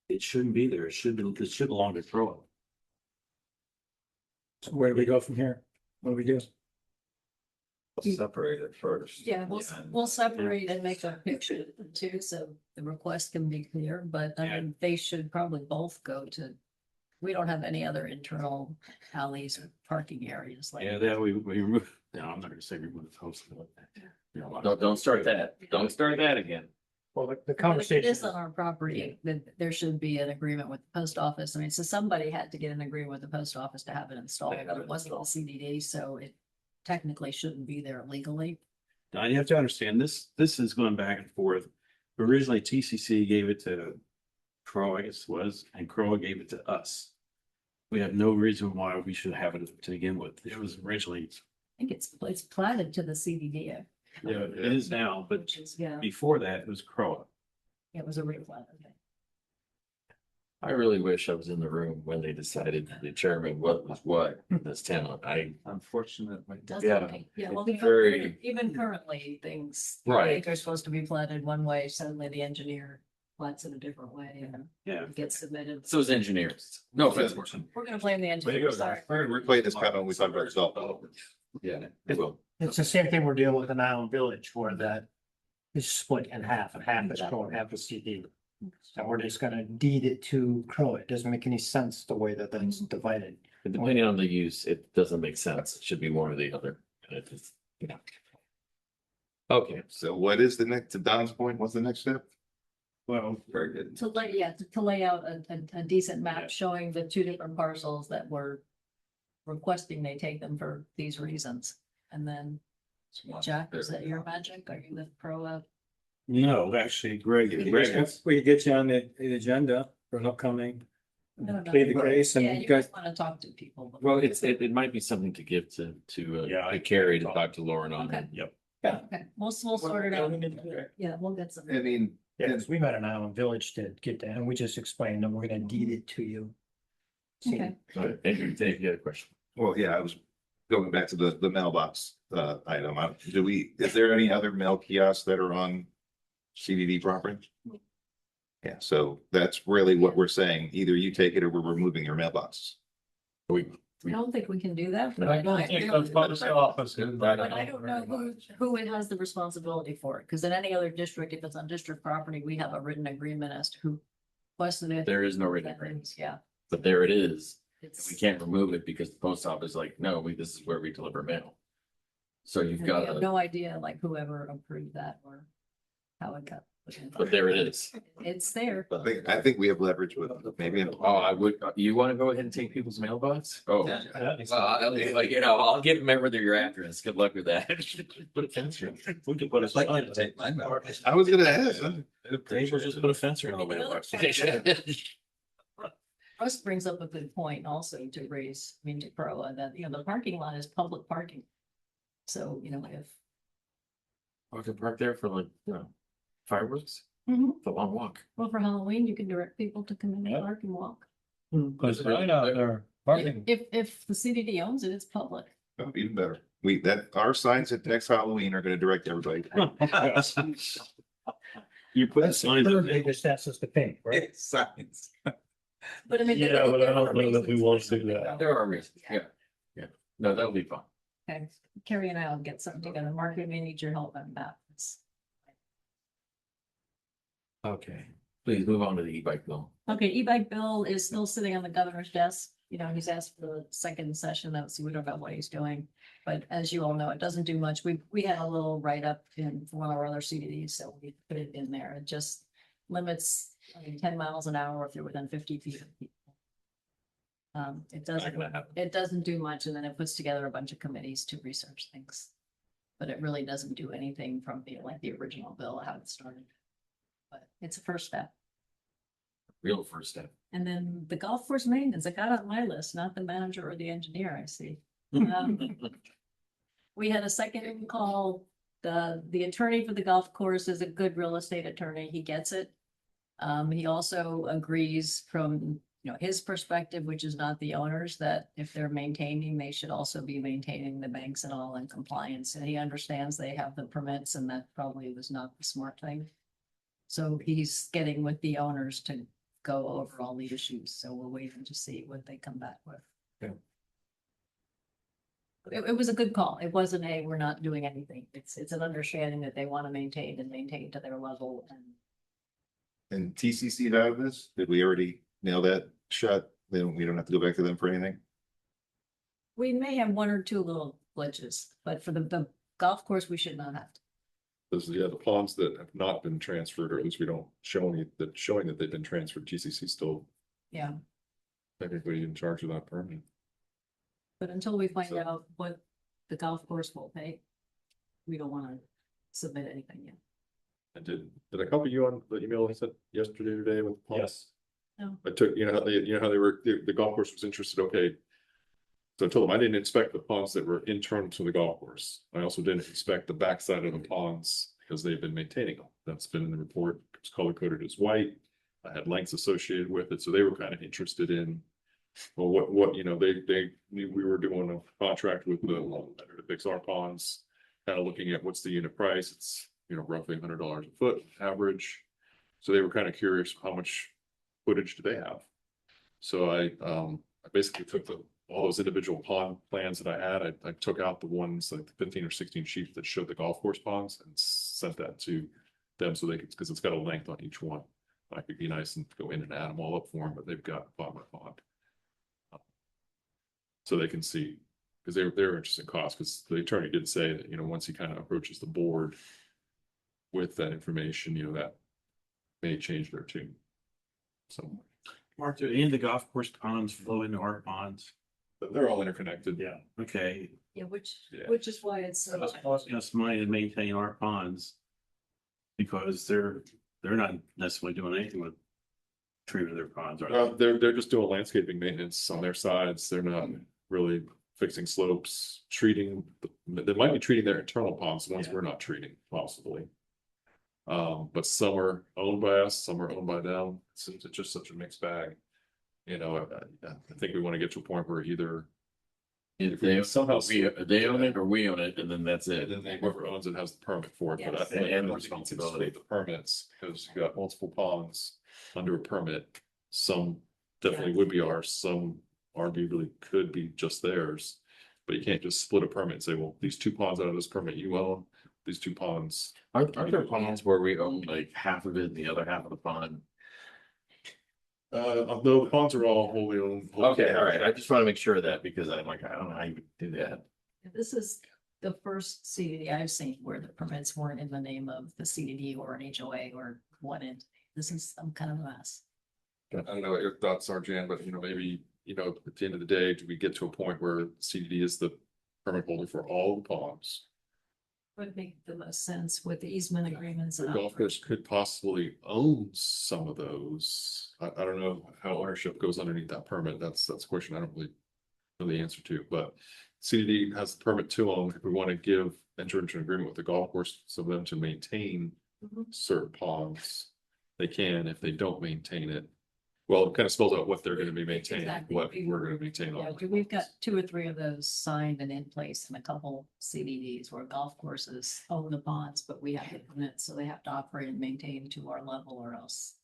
It shouldn't be there. It should belong to Croa. So where do we go from here? What do we do? Separate it first. Yeah, we'll separate and make a picture of the two, so the request can be clear, but I mean, they should probably both go to. We don't have any other internal alleys or parking areas like. Yeah, that we remove, no, I'm not gonna say remove the post. Don't start that. Don't start that again. Well, the But if it conversation. is on our property, then there should be an agreement with the post office. I mean, so somebody had to get an agreement with the post office to have it installed, but it wasn't all CDD, so it technically shouldn't be there legally. Now you have to understand this is going back and forth. Originally TCC gave it to Crow, I guess it was, and Crow gave it to us. We have no reason why we should have it to begin with. It was originally, I think it's platted to the CDD, yeah, it is now, but which is, yeah, before that it was Crow. it was a replat. Okay. I really wish I was in the room when they decided to determine what was what in this town. Unfortunately. Doesn't, yeah, well, Very- even currently, things. Right. They're supposed to be platted one way, suddenly the engineer plats it a different way and Yeah. it gets submitted. It's those engineers. No offense. We're gonna blame the engineer, sorry. We're playing this kind of when we talk about development. Yeah, it will. It's the same thing we're dealing with in Island Village where that is split in half and half is Crow and half is CD. And we're just gonna deed it to Crow. It doesn't make any sense the way that that's divided. But depending on the use, it doesn't make sense. It should be one or the other. And it is, yeah. Okay, So what is the next, to Don's point, what's the next step? Well, very good. To lay, yeah, to lay out a decent map showing the two different parcels that were requesting they take them for these reasons. And then, Jack, is that your magic? Are you the pro of? No, actually, Greg. We could get you on the agenda for an upcoming. No, no. Plead the case and Yeah, you you guys, might want to talk to people. but- well, it might be something to give to Carrie to talk to Lauren on. Okay. Yep. Okay, we'll sort it out. Yeah, we'll get some. I mean, Yeah, because we met in Island Village to get that, and we just explained that we're gonna deed it to you. See, Okay. Andrew, Dave, you had a question? well, yeah, I was going back to the mailbox item. Is there any other mail kiosks that are on CDD property? Yeah, so that's really what we're saying. Either you take it or we're removing your mailbox. I don't think we can do that. I don't think the post office is. But I don't know who it has the responsibility for, because in any other district, if it's on district property, we have a written agreement as to who requested it. There is no written agreement, Yeah, but there it is. And it's. we can't remove it because the post office is like, no, this is where we deliver mail. So you've And we have got, no idea like whoever approved that or how it got. put in. but there it is. It's there. I think we have leverage with maybe. Oh, I would, you want to go ahead and take people's mailbox? Oh. Like, I'll give them whether your address. Good luck with that. Put a fence around. We could put a sign on it. I was gonna ask. Dave will just put a fence around the mailbox. Russ brings up a good point also to raise, I mean, to Pro, and that, the parking lot is public parking. So, if. I could park there for like, fireworks, Mhm. it's a long walk. Well, for Halloween, you can direct people to come in and park and walk. There's a sign out there, parking. If the CDD owns it, it's public. Oh, even better. Our signs at next Halloween are gonna direct everybody. You put the That's the signs third up there. biggest assets to pay, right? Signs. But I mean. Yeah, there- but I don't there are know that we want to do reasons. that. There are reasons, yeah. No, that'll be fun. Okay, Carrie and I will get something together. Mark, we may need your help on that. Okay, please move on to the e-bike bill. Okay, e-bike bill is still sitting on the governor's desk. He's asked for the second session. We don't know what he's doing. But as you all know, it doesn't do much. We had a little write-up in one of our other CDDs, so we put it in there. It just limits 10 miles an hour if they're within 50 feet of people. It doesn't do much, and then it puts together a bunch of committees to research things. But it really doesn't do anything from the original bill, how it started. But it's a first step. Real first step. And then the golf course maintenance, I got on my list, not the manager or the engineer, I see. We had a second call. The attorney for the golf course is a good real estate attorney. He gets it. He also agrees from, his perspective, which is not the owners, that if they're maintaining, they should also be maintaining the banks and all in compliance. And he understands they have the permits, and that probably was not the smart thing. So he's getting with the owners to go over all the issues. So we're waiting to see what they come back with. Okay. It was a good call. It wasn't we're not doing anything. It's an understanding that they want to maintain to their level. And TCC out of this, did we already nail that shut? Then we don't have to go back to them for anything? We may have one or two little glitches, but for the golf course, we should not have to. Those, the ponds that have not been transferred, or at least we don't show any, that showing that they've been transferred, GCC still Yeah, technically in charge of that permit. but until we find out what the golf course will pay, we don't want to submit anything yet. I did I copy you on the email I sent yesterday, today with ponds? Yes. No. I took, how they were, the golf course was interested, okay. So I told them I didn't inspect the ponds that were internal to the golf course. I also didn't inspect the backside of the ponds because they've been maintaining them. That's been in the report. It's color coded as white. had lengths associated with it, so they were kind of interested in. Well, what, they knew we were doing a contract with the to fix our ponds, kind of looking at what's the unit price, it's, roughly $100 a foot average. So they were kind of curious, how much footage do they have? So I basically took all those individual pond plans that I had, I took out the ones like the 15 or 16 sheets that showed the golf course ponds and sent that to them so they could, because it's got a length on each one. I could be nice and go in and add them all up for them, but they've got pond by pond. So they can see, because they're interested in cost, because the attorney did say that, once he kind of approaches the board with that information, that may change their tune. So. Mark, do any of the golf course ponds flow into our ponds? But they're all interconnected. Yeah. Okay. Yeah, which Yeah. is why it's So so. it's costing us money to maintain our ponds. Because they're not necessarily doing anything with treatment of their ponds, are they? They're just doing landscaping maintenance on their sides. They're not really fixing slopes, treating, they might be treating their internal ponds, the ones we're not treating, possibly. But some are owned by us, some are owned by them. It's just such a mixed bag. I think we want to get to a point where either If they somehow they own it or we own it, and then that's it. and then whoever owns it has the permit for it, but I Yes. think And the the responsibility. the permits, because you got multiple ponds under a permit. Some definitely would be ours, some arguably could be just theirs. But you can't just split a permit and say, well, these 2 ponds out of this permit you own, these 2 ponds. Are there ponds where we own like half of it and the other half of the pond? The ponds are all wholly owned. Okay, all right. I just want to make sure of that because I'm like, I don't know how you would do that. This is the first CDD I've seen where the permits weren't in the name of the CDD or an HOA or one entity. This is some kind of a mess. I don't know what your thoughts are, Jan, but maybe, at the end of the day, do we get to a point where CDD is the permit holder for all the ponds? Would make the most sense with the easement agreements. The and golf course could possibly own some of those. I don't know how ownership goes underneath that permit. That's a question I don't really know the answer to, but CDD has the permit to own. If we want to enter into an agreement with the golf course, so them to maintain Mhm. certain ponds, they can. If they don't maintain it, well, it kind of spells out what they're going to be maintaining, Exactly. what we're going to maintain. Yeah, on. we've got 2 or 3 of those signed and in place and a couple CDDs where golf courses own the ponds, but we have the permits, so they have to operate and maintain to our level or else,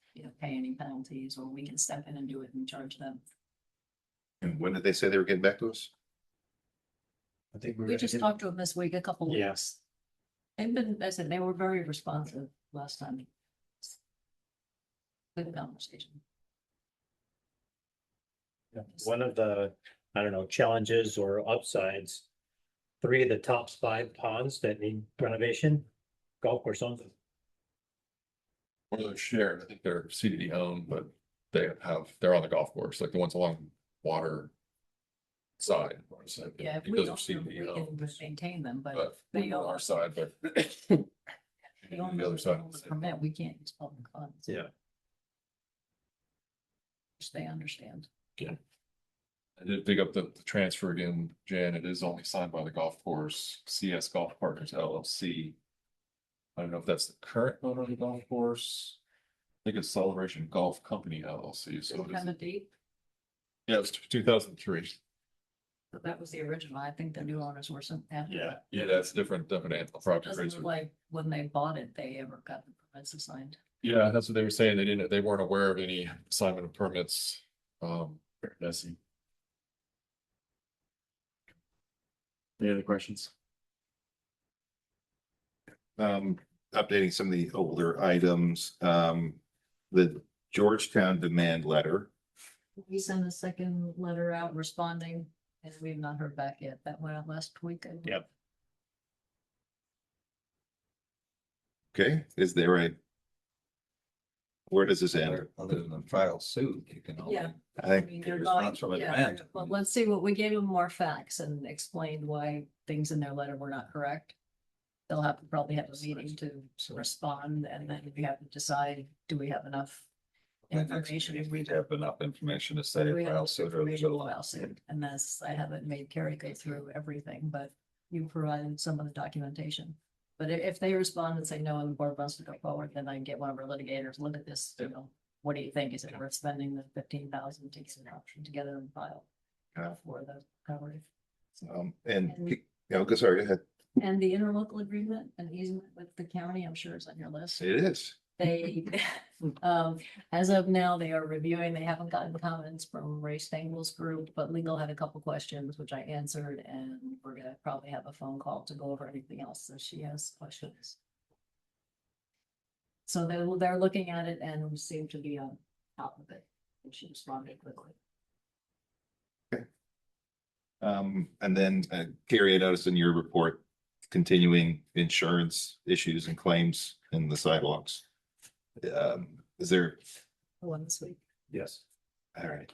pay any penalties, or we can step in and do it and charge them. And when did they say they were getting back to us? I think We just talked to them this week, a couple Yeah. weeks. They've been, I said, they were very responsive last time. Good conversation. One of the, I don't know, challenges or upsides. 3 of the top 5 ponds that need renovation, golf course owns them. One of those shared, I think they're CDD owned, but they're on the golf course, like the ones along water side. Yeah, if we Because don't, of CDD we owned, can maintain them, but but if they on own our side, but they own the other side. the permit, we can't use public funds. Yeah. Which they understand. I did pick up the transfer again, Jan. It is only signed by the golf course, CS Golf Partners LLC. I don't know if that's the current owner of the golf course. I think it's Celebration Golf Company LLC, so What it kind is, of date? yeah, it's 2003. That was the original. I think the new owners were some after. Yeah, that's different project. Doesn't look like when they bought it, they ever got the permits assigned. Yeah, that's what they were saying. They weren't aware of any assignment of permits. Messy. Any other questions? Updating some of the older items, the Georgetown demand letter. We sent a second letter out responding and we've not heard back yet. That went out last week. I believe. Yep. Okay, is there where does this end? Other than file suit, you can. only- Yeah. I I think mean, they're response going, from a yeah, demand. well, let's see what we gave them more facts and explained why things in their letter were not correct. They'll have to probably have a meeting to respond and then we have to decide, do we have enough information? If we have enough information to say Do we have file enough suit or information to little. file suit? And that's, I haven't made Carrie go through everything, but you provided some of the documentation. But if they respond and say no, and the board wants to go forward, then I can get one of our litigators, look at this, what do you think? Is it worth spending the 15,000 to get an option together and file for the coverage? Sorry, go ahead. And the interlocal agreement and easement with the county, I'm sure is on your list. It is. They, as of now, they are reviewing. They haven't gotten comments from Ray Stangel's group, but legal had a couple questions, which I answered, and we're gonna probably have a phone call to go over anything else that she has questions. So they're looking at it and seem to be on top of it, and she responded quickly. And then Carrie, I noticed in your report, continuing insurance issues and claims in the sidewalks. Is there, One this week. Yes. all right,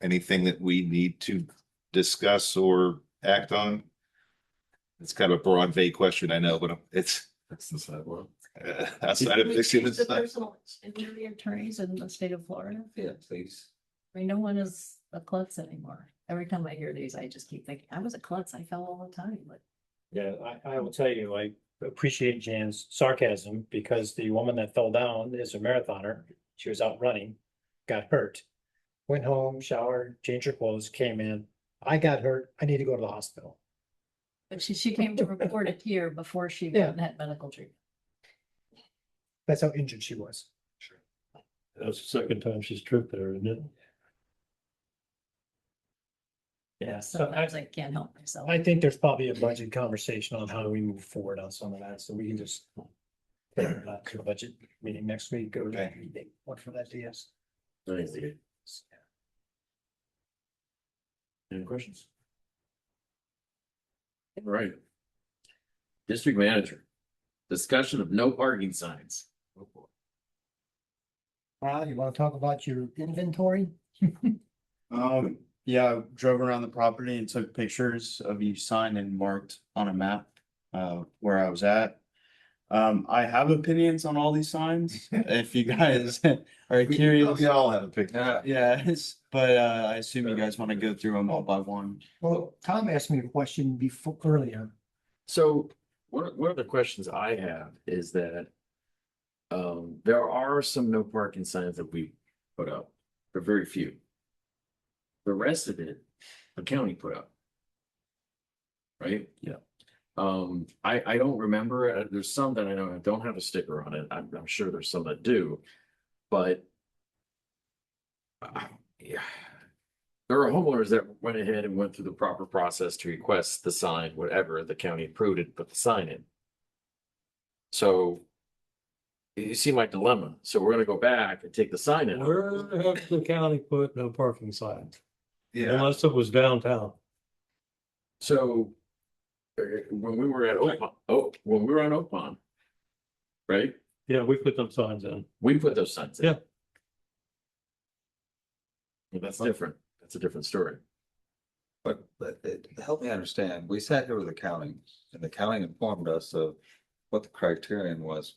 anything that we need to discuss or act on? It's kind of a broad, vague question, I know, but it's Fix the sidewalk. outside of fixing The this. personal injury attorneys in the state of Florida. Yeah, please. I mean, no one is a klutz anymore. Every time I hear these, I just keep thinking, I was a klutz. I fell all the time, but Yeah, I will tell you, I appreciate Jan's sarcasm because the woman that fell down is a marathoner. She was out running, got hurt, went home, showered, changed her clothes, came in. I got hurt. I need to go to the hospital. but she came to report it here before she Yeah. went and had medical treatment. That's how injured she was. That's the second time she's tripped there, isn't it? Yeah, Sometimes I can't help myself. I think there's probably a budget conversation on how we move forward on some of that, so we can just. Take it back to the budget meeting next week, or that meeting, what for that DS. Any questions? All right. District manager, discussion of no parking signs. Wow, you wanna talk about your inventory? Yeah, I drove around the property and took pictures of each sign and marked on a map, where I was at. I have opinions on all these signs, if you guys are curious. We all have a picture. Yeah, but, I assume you guys wanna go through them all by one. Well, Tom asked me a question before, earlier. So one of the questions I have is that there are some no parking signs that we put up, but very few. The rest of it, the county put up. Right? Yeah. I don't remember, there's some that I know don't have a sticker on it. I'm sure there's some that do, but yeah. There are homeowners that went ahead and went through the proper process to request the sign, whatever, the county approved it, put the sign in. So you see my dilemma. So we're gonna go back and take the sign in. Where the heck the county put no parking signs? Yeah, Unless it was downtown. So when we were at when we were on Oak Pond, right? Yeah, we put them signs in. We put those signs in. Yeah. Well, that's different. That's a different story. But help me understand, we sat here with the county and the county informed us of what the criterion was.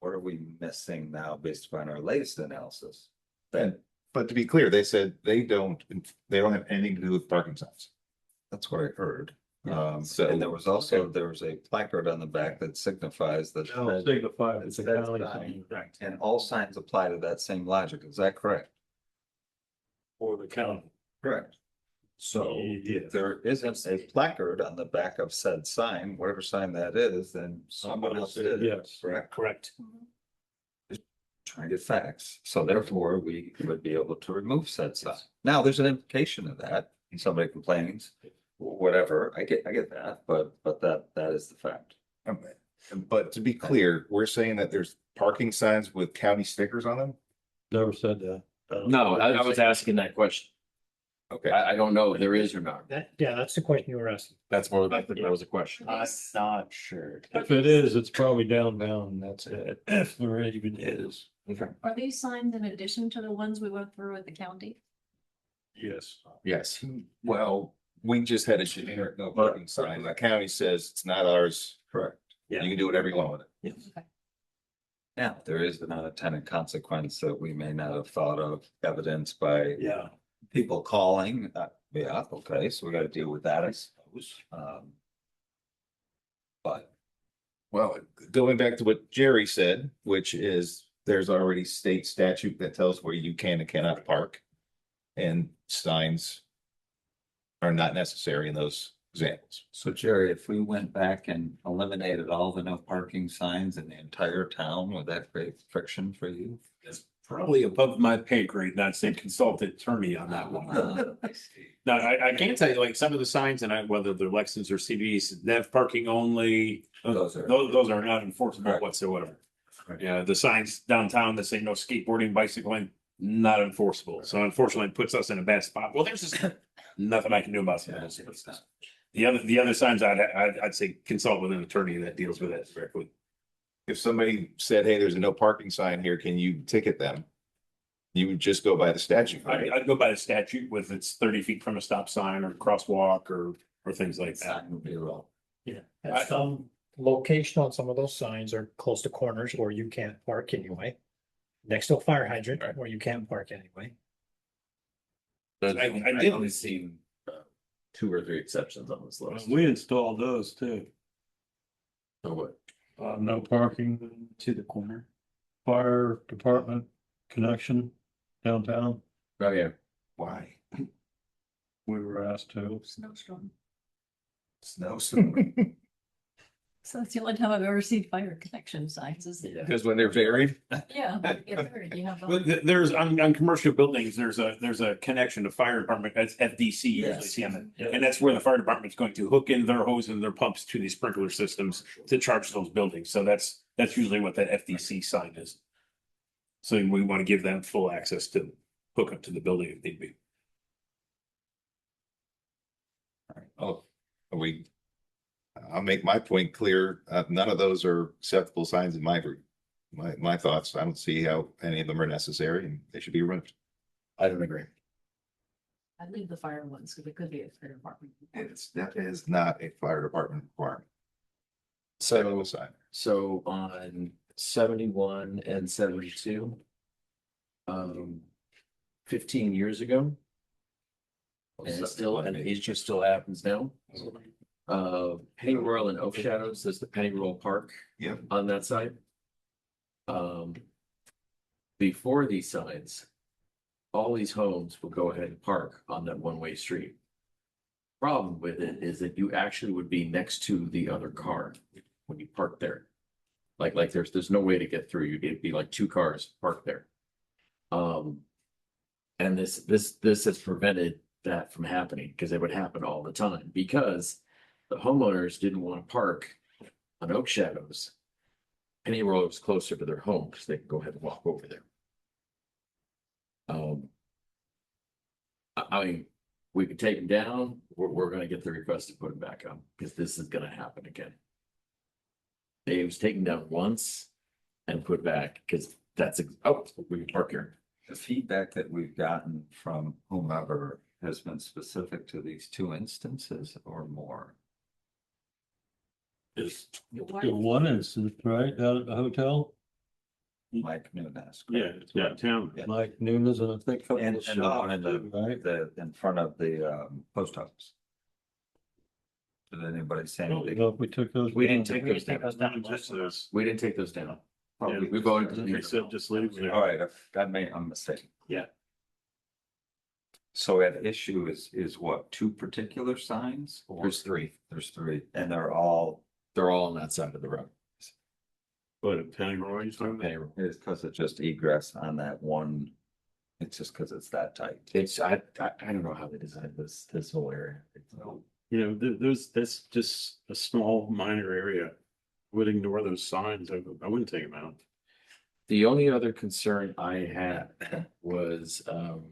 What are we missing now based upon our latest analysis? but to be clear, they said they don't have anything to do with parking signs. That's what I heard. So- And there was a placard on the back that signifies that. Don't signify it's a That's county fine. sign And all signs apply to that same logic, is that correct? for the county. Correct. So Yeah. if there isn't a placard on the back of said sign, whatever sign that is, then someone else did. it, Yes. Correct. Correct. Trying to get facts, so therefore we would be able to remove said sign. Now, there's an implication of that, somebody complains, whatever, I get that, but that is the fact. But to be clear, we're saying that there's parking signs with county stickers on them? Never said that. No, I was asking that question. Okay, I don't know if there is or not. That's the question you were asking. That's more, that was a question. I'm not sure. If it is, it's probably downtown, that's it, if there even is. Okay. Are these signs in addition to the ones we went through at the county? Yes. Yes. well, we just had a generic no parking sign. The county says it's not ours. Correct. You can do whatever you want with it. Yes. Now, there is an unintended consequence that we may not have thought of, evidenced by Yeah. people calling, yeah, okay, so we gotta deal with that, I suppose. But Well, going back to what Jerry said, which is there's already state statute that tells where you can and cannot park. And signs are not necessary in those examples. So Jerry, if we went back and eliminated all the no parking signs in the entire town, would that create friction for you? That's probably above my pay grade, not saying consult attorney on that one. I see. Now, I can tell you, like, some of the signs, and whether they're Lexus or CDs, they have parking only. Those are- Those are not enforceable Correct. whatsoever. Right. Yeah, the signs downtown that say no skateboarding, bicycling, not enforceable. So unfortunately, it puts us in a bad spot. Well, there's just nothing I can do about Yeah, it. it's not- The other signs, I'd say consult with an attorney that deals with it directly. If somebody said, hey, there's a no parking sign here, can you ticket them? You would just go by the statute, right? I'd go by the statute with it's 30 feet from a stop sign or crosswalk or things like that. Sign would be wrong. Yeah. And some location on some of those signs are close to corners where you can't park anyway. Next to a fire hydrant where you can't park anyway. I only seen 2 or 3 exceptions on this list. We installed those too. So what? No parking, To the corner. fire department connection downtown. Oh, yeah. Why? We were asked to. Snowstorm. Snowstorm. So that's the only time I've ever seen fire connection signs is. Because when they're buried. Yeah. You have. Well, there's on commercial buildings, there's a connection to fire department, that's FDC usually Yes. see them. And that's where the fire department's going to hook in their hose and their pumps to these sprinkler systems to charge those buildings. So that's usually what that FDC sign is. So we want to give them full access to hook up to the building if need be. Oh, I'll make my point clear. None of those are acceptable signs in my group. My thoughts, I don't see how any of them are necessary and they should be removed. I don't agree. I leave the fire ones because it could be a fire department. That is not a fire department requirement. So, Sign. so on 71 and 72, 15 years ago, and it just still happens now. Penny Royal and Oak Shadows, there's the Penny Royal Park. Yep. On that side. Before these signs, all these homes will go ahead and park on that one-way street. Problem with it is that you actually would be next to the other car when you park there. Like there's no way to get through. It'd be like 2 cars parked there. And this has prevented that from happening because it would happen all the time because the homeowners didn't want to park on Oak Shadows. Penny Royal was closer to their home because they could go ahead and walk over there. I mean, we could take them down. We're going to get the request to put them back up because this is going to happen again. They was taken down once and put back because we can park here. The feedback that we've gotten from whomever has been specific to these 2 instances or more. Just, The one instance, right, out at the hotel, Mike Nunes. yeah, it's downtown. Yeah. Mike Nunes, and I think. a couple And of the one in shops, right? in front of the post office. Did anybody say I don't anything? know if we took those. We didn't down. take those down. We didn't take those down. We voted to They leave said them. just leave it there. All right, I'm mistaken. Yeah. So at issue is what, 2 particular signs? Or There's 3. There's 3, and they're all, They're all on that side of the road. But Penny Roy, you talking about? Penny Royal. it's because it's just egress on that one. It's just because it's that tight. I don't know how they designed this whole area. You know, that's just a small minor area. Would ignore those signs. I wouldn't take them out. The only other concern I had was, let's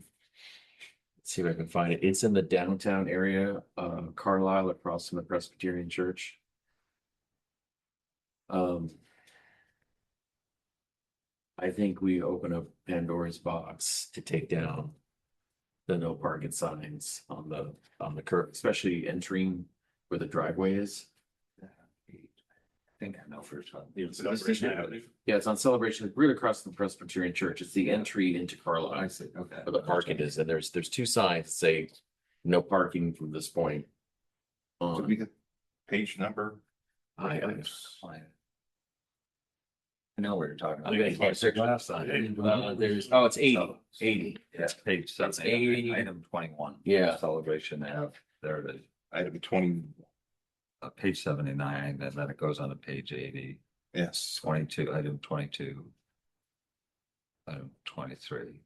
see if I can find it. It's in the downtown area, Carlisle across from the Presbyterian Church. I think we open up Pandora's box to take down the no parking signs on the curb, especially entering where the driveway is. I think I know for sure. Yeah, it's on Celebration, right across from the Presbyterian Church. It's the entry into Carlisle. I see, okay. Where the parking is, and there's 2 signs that say no parking from this point. So we get page number. I I know what you're talking about. Okay, yeah, so Last sign. there's, oh, it's 80. Yeah, page That's 7, 80. item 21. Yeah. Celebration Ave, there it is. Item 20, Page 79, and then it goes on to page 80, yes. 22, item 22. Item 23.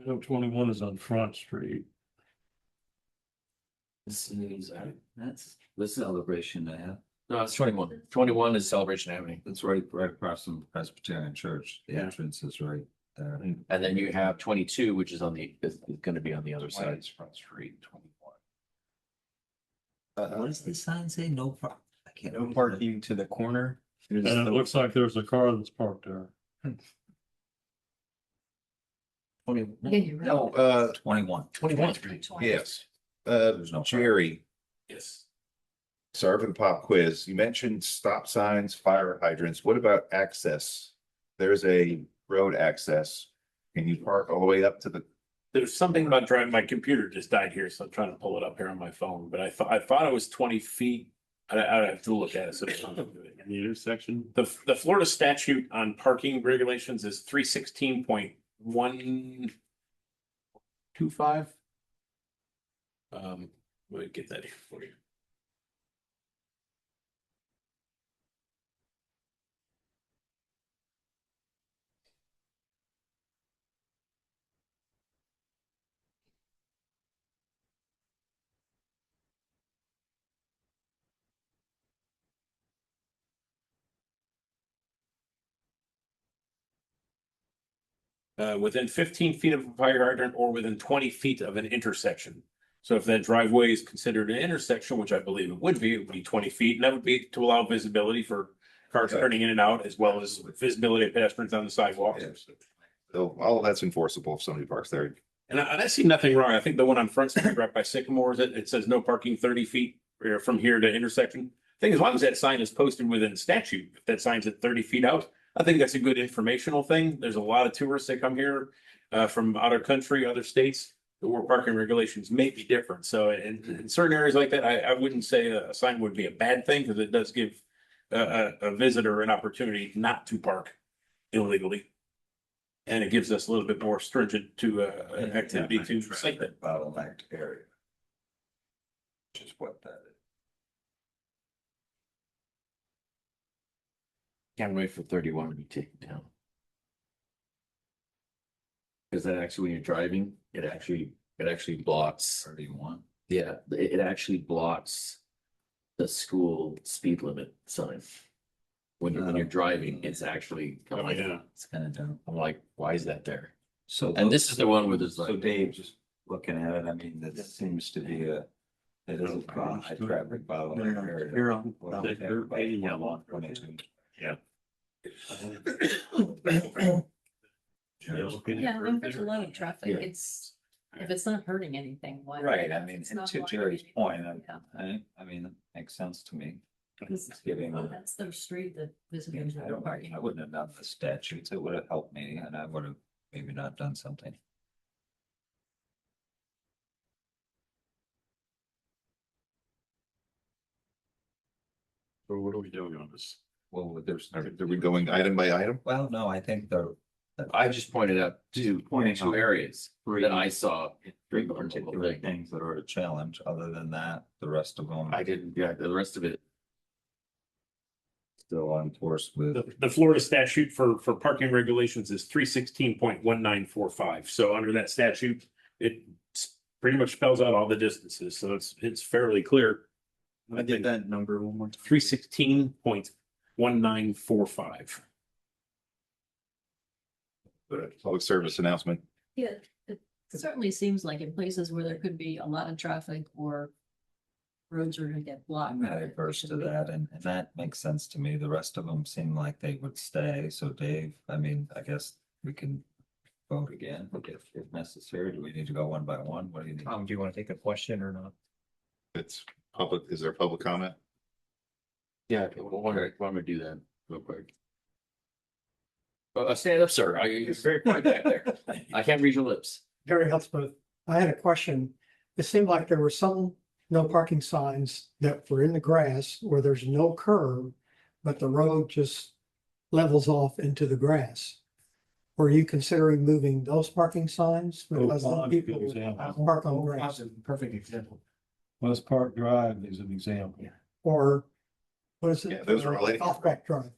Item 21 is on Front Street. This is, That's the celebration Ave. no, it's 21. 21 is Celebration Avenue. It's right across from Presbyterian Church. The Yeah. entrance is right there. And then you have 22, which is is gonna be on the other side. It's Front Street, 21. What does the sign say? No park. I can't. No read parking to the corner. And it looks like there's a car that's parked there. 20, Yeah, you're right. No, 21. 21. yes. There's no. Jerry, Yes. sorry for the pop quiz. You mentioned stop signs, fire hydrants. What about access? There's a road access. Can you park all the way up to the, There's something about driving, my computer just died here, so I'm trying to pull it up here on my phone, but I thought it was 20 feet. I'd have to look at it. So it's not in the intersection. The Florida statute on parking regulations is 316.125. Let me get that here for you. Within 15 feet of a fire hydrant or within 20 feet of an intersection. So if that driveway is considered an intersection, which I believe it would be 20 feet, and that would be to allow visibility for cars turning in and out, as well as visibility of pedestrians on the sidewalks. so all of that's enforceable if somebody parks there. And I see nothing wrong. I think the one on Front Street right by Sycamore, it says no parking 30 feet from here to intersection. I think as long as that sign is posted within statute, if that sign's at 30 feet out, I think that's a good informational thing. There's a lot of tourists that come here from out of country, other states, where parking regulations may be different. So in certain areas like that, I wouldn't say a sign would be a bad thing, because it does give a visitor an opportunity not to park illegally. And it gives us a little bit more stringent to activity to cite that. Bottlenecked area. Which is what that is. Can't wait for 31 to be taken down. Because that actually, when you're driving, it actually blocks. 31. Yeah, it actually blocks the school speed limit sign. When you're driving, it's actually, I'm like, It's kind of dumb. I'm like, why is that there? So. And this is the one where there's So like, Dave, just looking at it, I mean, that seems to be it is a high traffic bottleneck area. You're on. Yeah, long 22. Yeah. Yeah, and there's a lot of traffic. Yeah. It's, if it's not hurting anything, why? Right, I mean, It's and not to blocking Jerry's anything. point, Yeah. I mean, it makes sense to me. Because It's giving, that's their street that visitors I are don't, parking. I wouldn't have done the statutes, it would have helped me, and I would have maybe not done something. So what are we doing on this? Well, there's. Are we going item by item? Well, no, I think the. I just pointed out Pointing two out areas three- that I saw. Three particular things that are a challenge, other than that, the rest of them. I didn't, yeah, the rest of it, Still on course with. The Florida statute for parking regulations is 316.1945. So under that statute, it pretty much spells out all the distances. So it's fairly clear. I did that number one more time. 316.1945. Public service announcement. Yeah, it certainly seems like in places where there could be a lot of traffic or roads are gonna get blocked. I'm not adverse to that, and that makes sense to me. The rest of them seem like they would stay. So Dave, I mean, I guess we can vote again if necessary. Do we need to go one by one? What do you think? Do you want to take a question or not? It's public, is there public comment? yeah, why don't we do that real quick? Stand up, sir. You're very quiet back there. I can't read your lips. Gary Hutzpeth. I had a question. It seemed like there were some no parking signs that were in the grass where there's no curb, but the road just levels off into the grass. Were you considering moving those parking signs? Because then Pond's a good people example. park on grass. Perfect example. West Park Drive is an example. Or what is it? Yeah, those are related. Off-back drive.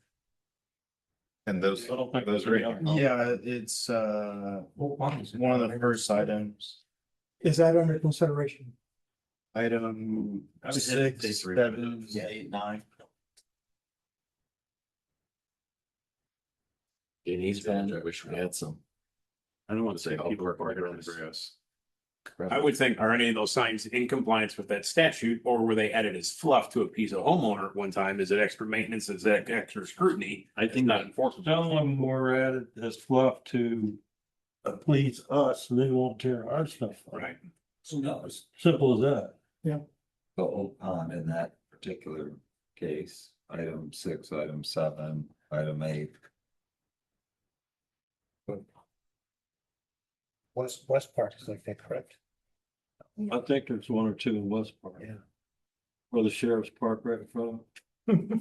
And those, I don't think those they're are. really- Yeah, it's one of the first items. Is that under consideration? Item I would say 6, three. 7, 8, 9. It needs been, I wish we had some. I don't want to say I'll people are work on parking on the this. grass. I would think, are any of those signs in compliance with that statute, or were they added as fluff to a piece of homeowner at one time? Is it extra maintenance? Is that extra scrutiny? I think Not enforceable. some of them were added as fluff to please us, and they won't tear our stuff up. Right. Simple as that. The Old Pond in that particular case, item 6, item 7, item 8. West Park is like that, correct? I think there's one or two in West Park. Yeah. Where the sheriff's park right in front of.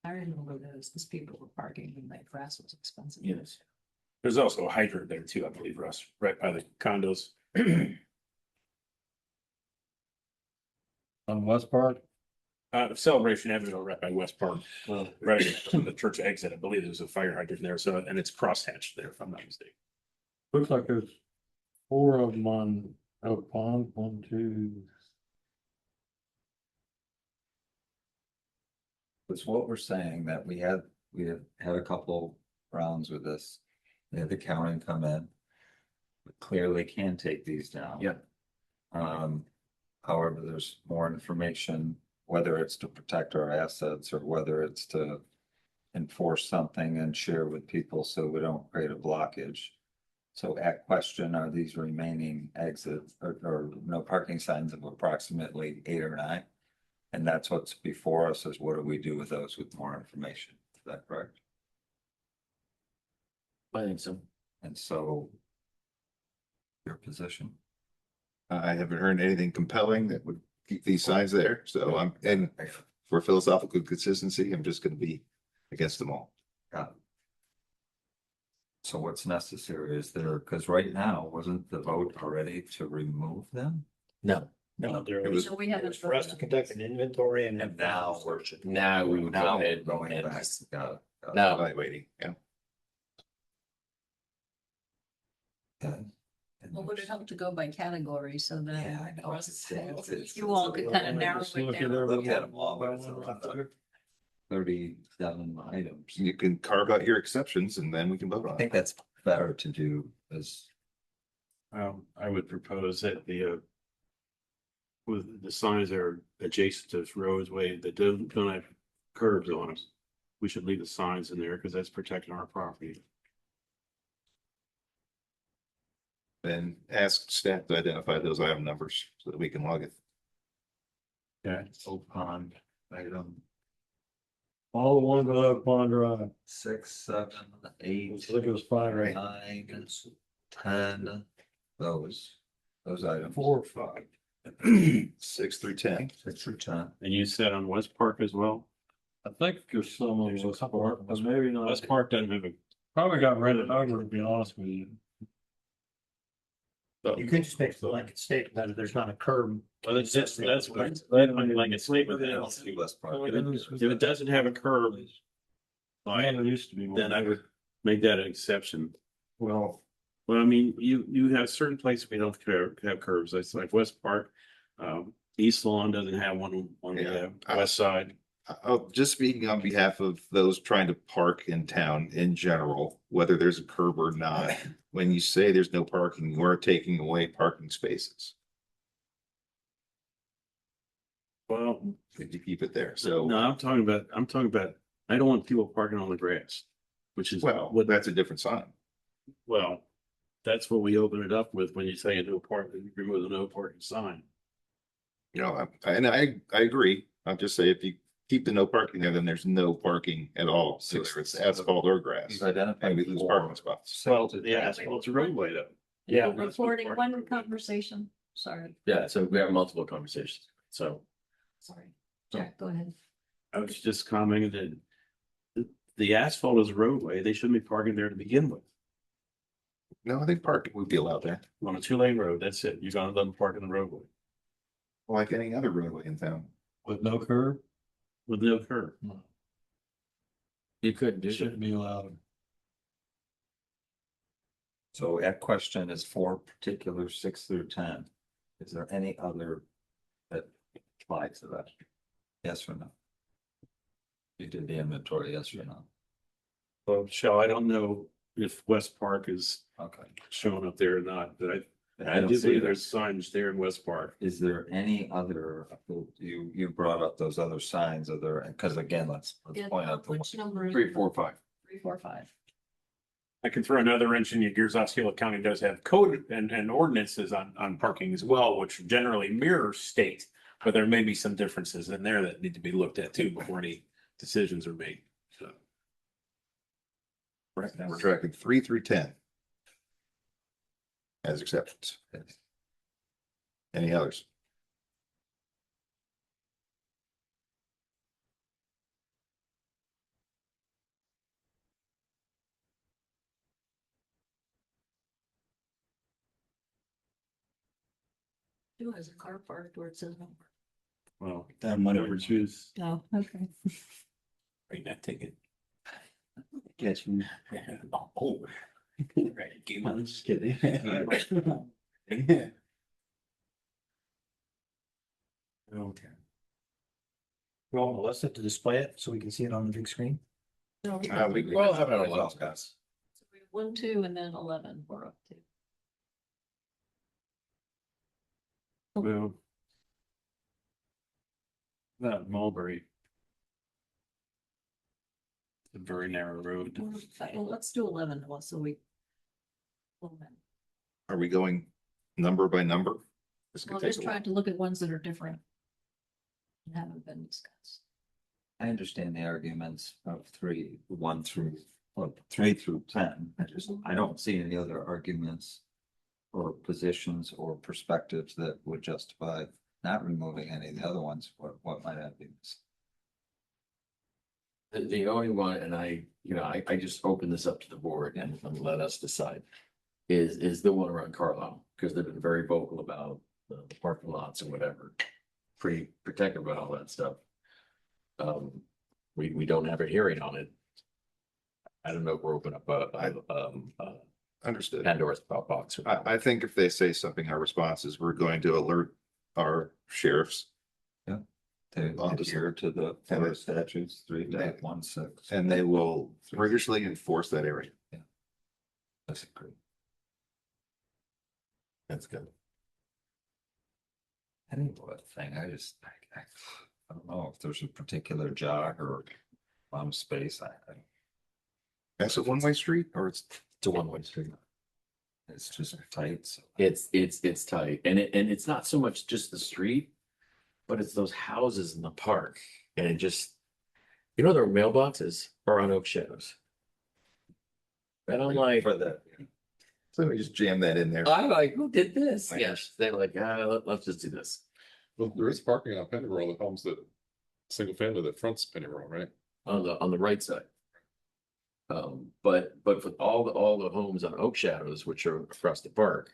I remember those, because people were parking and that grass was expensive. Yes. There's also a hydrant there too, I believe, Russ, right by the condos. On West Park. Celebration Avenue, right by West Park, right at the church exit. I believe there's a fire hydrant there, so, and it's crosshatched there, if I'm not mistaken. Looks like there's 4 of them on Oak Pond, 1, 2. It's what we're saying, that we had a couple rounds with this. We had the county come in. We clearly can take these down. Yeah. However, there's more information, whether it's to protect our assets or whether it's to enforce something and share with people so we don't create a blockage. So at question, are these remaining exits or no parking signs of approximately 8 or 9? And that's what's before us, is what do we do with those with more information? Is that correct? I think so. And so your position? I haven't heard anything compelling that would keep these signs there, so and for philosophical consistency, I'm just gonna be against them all. Got it. So what's necessary is there, because right now, wasn't the vote already to remove them? No, No, there It was, was- So we it haven't. was for us to conduct an inventory and. And now we're. now we would Now go ahead we're going and back. Got it. Got it. now, Evaluating, yeah. Okay. Well, would it help to go by category so that? Yeah, I know. It's- You all could kind of narrow Just it look at down. every Look at one. them all, but it's a lot of 37 items. You can carve out your exceptions and then we can vote I on think it. that's better to do as, I would propose that with the signs that are adjacent to roadway that don't have curbs on them, we should leave the signs in there because that's protecting our property. Then ask staff to identify those item numbers so that we can log it. Okay. Oak Pond, item All the ones on Oak Pond Drive. 6, 7, 8, I think it was 5 right. 9, 10, those items. 4 or 5. 6 through 10. 6 through 10. And you said on West Park as well? I think there's some of There's a West couple Park, but maybe not. West Park doesn't have a. Probably got rented over, to be honest with you. You could just make a blanket statement that there's not a curb. Well, that's like a statement that I don't see West Park. if it doesn't have a curb, Man, it used to be. then I would make that an exception. Well, Well, I mean, you have certain places we don't have curbs. It's like West Park. East Lawn doesn't have one on the Yeah. west side. Oh, just speaking on behalf of those trying to park in town in general, whether there's a curb or not, when you say there's no parking, we're taking away parking spaces. Well, If you keep it there, so so, I'm talking about, I don't want people parking on the grass, which is well, what, that's a different sign. well, that's what we open it up with when you say no parking, you remove the no parking sign. You know, I agree. I'll just say if you keep the no parking there, then there's no parking at all, so whether it's asphalt or grass. You've identified And we lose 4. parking spots. Well, yeah, well, it's a roadway though. Yeah. Recording one conversation. Sorry, Yeah, so we have multiple conversations, so. sorry. Jack, go ahead. I was just commenting that the asphalt is a roadway. They shouldn't be parking there to begin with. No, I think parking would be allowed there, On a 2-lane road, that's it. You're gonna let them park in the roadway like any other roadway in town. With no curb, with no curb. You couldn't do it that. shouldn't be allowed. So that question is for particular 6 through 10. Is there any other that apply to that? Yes or no? You did the inventory, yes or no? Well, Michelle, I don't know if West Park is Okay. showing up there or not, but I I don't do see believe that. there's signs there in West Park. Is there any other, you brought up those other signs, because again, let's Yeah, point out. which number? is 3, it? 4, 5. 3, 4, 5. I can throw another wrench in you. Gears Osceola County does have code and ordinances on parking as well, which generally mirror state. But there may be some differences in there that need to be looked at too before any decisions are made. So. Right now, we're tracking 3 through 10. As exceptions. Any others? Who has a car parked where it says number? Well, That money. number 2's Oh, okay. right that ticket. Get you. Oh. Right, game on. Just kidding. Okay. Well, let's set to display it so we can see it on the big screen. No, Well, have it on a guys. 1, 2, and then 11 we're up to. Well. That Mulberry. It's a very narrow road. Well, let's do 11 so we. Are we going number by number? This could Well, take just a while. trying to look at ones that are different. And haven't been discussed. I understand the arguments of 3 through 10. I don't see any other arguments or positions or perspectives that would justify not removing any of the other ones. What might that be? The only one, and I just open this up to the board and let us decide. Is the one around Carlisle, because they've been very vocal about the parking lots and whatever. Pretty protective about all that stuff. We don't have a hearing on it. I don't know if we're open up Understood. Pandora's box. I think if they say something, our response is we're going to alert our sheriffs. To adhere to the Florida statutes 3.16. And they will rigorously enforce that area. That's great. That's good. Any thing, I don't know if there's a particular jog or space. That's a one-way street or it's a one-way street. It's just tight. So. It's tight, and it's not so much just the street, but it's those houses in the park, and it just, their mailboxes are on Oak Shadows. And I'm like, For that. So we just jam that in there. I'm like, who did this? Yes, they're like, let's just do this. Well, there is parking on Penny Roll that homes that, single family that fronts Penny Roll, right? On the right side. But for all the homes on Oak Shadows, which are across the park,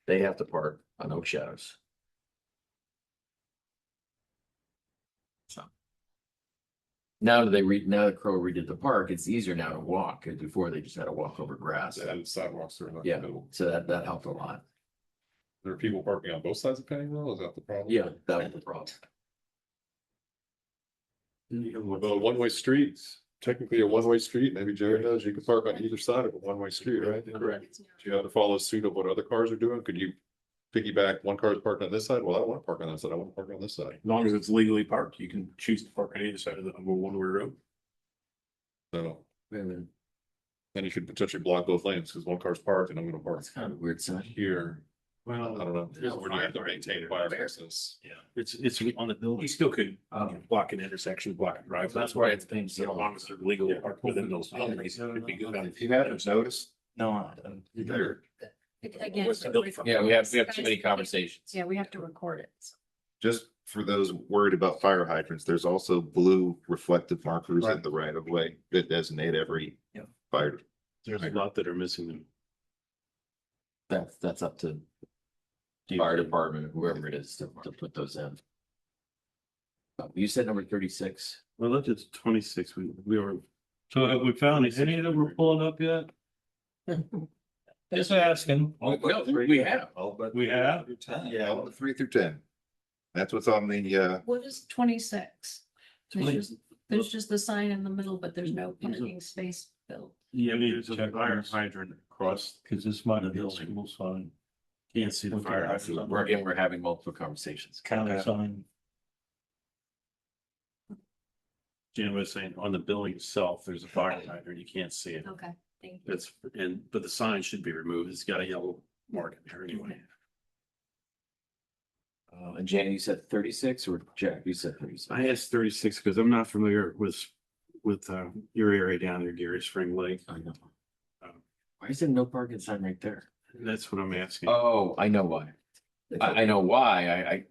they have to park on Oak Shadows. So. Now the Crow redid the park, it's easier now to walk, because before they just had to walk over grass. And sidewalks are like. Yeah, so that helped a lot. There are people parking on both sides of Penny Roll, is that the problem? Yeah, that was the problem. Well, a one-way street, technically a one-way street, maybe Jerry knows, you can park on either side of a one-way street, right? Correct. Do you have to follow suit of what other cars are doing? Could you piggyback, one car's parked on this side? Well, I don't want to park on that side, I want to park on this side. As long as it's legally parked, you can choose to park on either side of the one-way road. So Then then you could potentially block both lanes, because one car's parked and I'm gonna park it's kind of a weird sign. here. Well, I don't know, where do you have to maintain fire access? yeah, it's on the building. You still could block an intersection, block a drive. That's why it's been So as so long as they're legally parked within those boundaries, it would be good. If you haven't noticed, No, you better Again. Yeah, we have too many conversations. Yeah, we have to record it. Just for those worried about fire hydrants, there's also blue reflective markers in the right of way that designate every fire. There's a lot that are missing them. That's up to fire department, whoever it is to put those in. You said number 36. Well, look, it's 26. We were. So have we found any of them we're pulling up yet? Just asking. No, we have. We have? Yeah, 3 through 10. That's what's on the, What is 26? There's just the sign in the middle, but there's no parking space built. Yeah, need there's to a check fire this. hydrant across. Cause this might be a school sign, Can't see the fire hydrant. We're having multiple conversations. county sign. Jan was saying on the building itself, there's a fire hydrant. You can't see it. Okay, thank you. It's, but the sign should be removed. It's got a yellow mark in there anyway. And Jan, you said 36 or Jack, you said 36? I asked 36 because I'm not familiar with your area down there, Gary Spring Lake. I know. Why is there no parking sign right there? That's what I'm asking. Oh, I know why. I know why.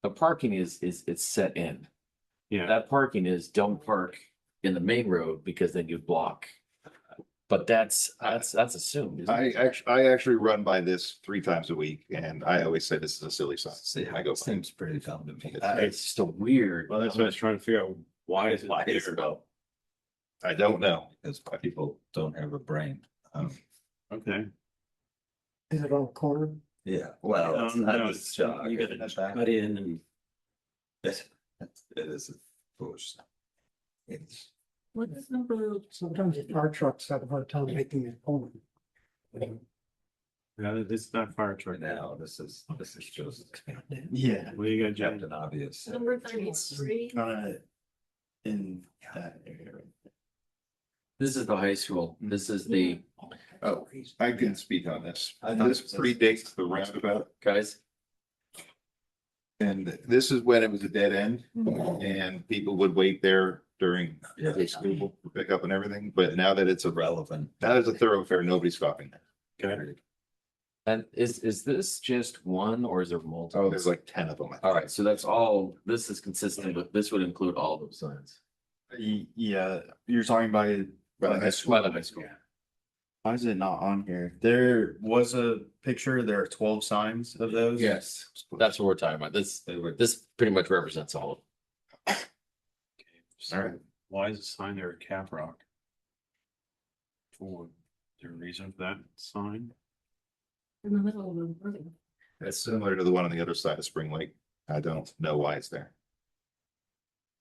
The parking is it's set in. Yeah, That parking is don't park in the main road because then you block. But that's assumed. Isn't it? I actually run by this 3 times a week and I always say this is a silly sign. See, I go by. seems pretty dumb to me. It's still weird. well, that's what I was trying to figure out. Why is it Why is there? it though? I don't know. Because people don't have a brain. Okay. Is it on the corner? Yeah, well, it's not No, just jog. you gotta It cut in and is a foolish. It's, What is number? Sometimes the fire trucks have a hard time making it home. yeah, this is not fire truck. now, this is just Yeah. What do you got, Jan? Captain Obvious. Number 33. In that area. This is the high school. This is the Oh, I can speak on this. I thought This it was- predates the roundabout. guys. And this is when it was a dead end and people would wait there during the school pickup and everything. But now that it's Irrelevant. now that it's a thoroughfare, nobody's stopping there. Okay. And is this just one or is there multiple? Oh, there's like 10 of them. All right, so that's all, this is consistent with, this would include all those signs. Yeah, you're talking about By the high school. By the high school. why is it not on here? There was a picture, there are 12 signs of those. Yes, that's what we're talking about. This pretty much represents all of them. All right. Why is the sign there at Cap Rock? For, is there a reason for that sign? In the middle of the building. It's similar to the one on the other side of Spring Lake. I don't know why it's there.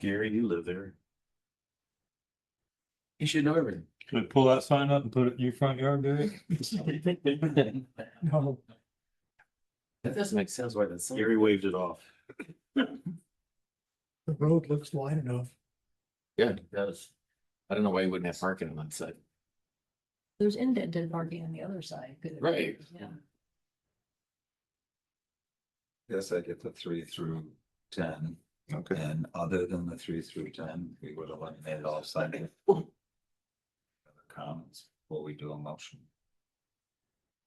Gary, you live there. You should know everything. Can we pull that sign up and put it in your front yard, Gary? No, That doesn't make sense why that's. Gary waved it off. the road looks wide enough. Yeah, it does. I don't know why you wouldn't have parking on that side. There's indented parking on the other side. Right. Yeah. Yes, I get the 3 through 10, Okay. and other than the 3 through 10, we would eliminate all signing. Comments, before we do a motion.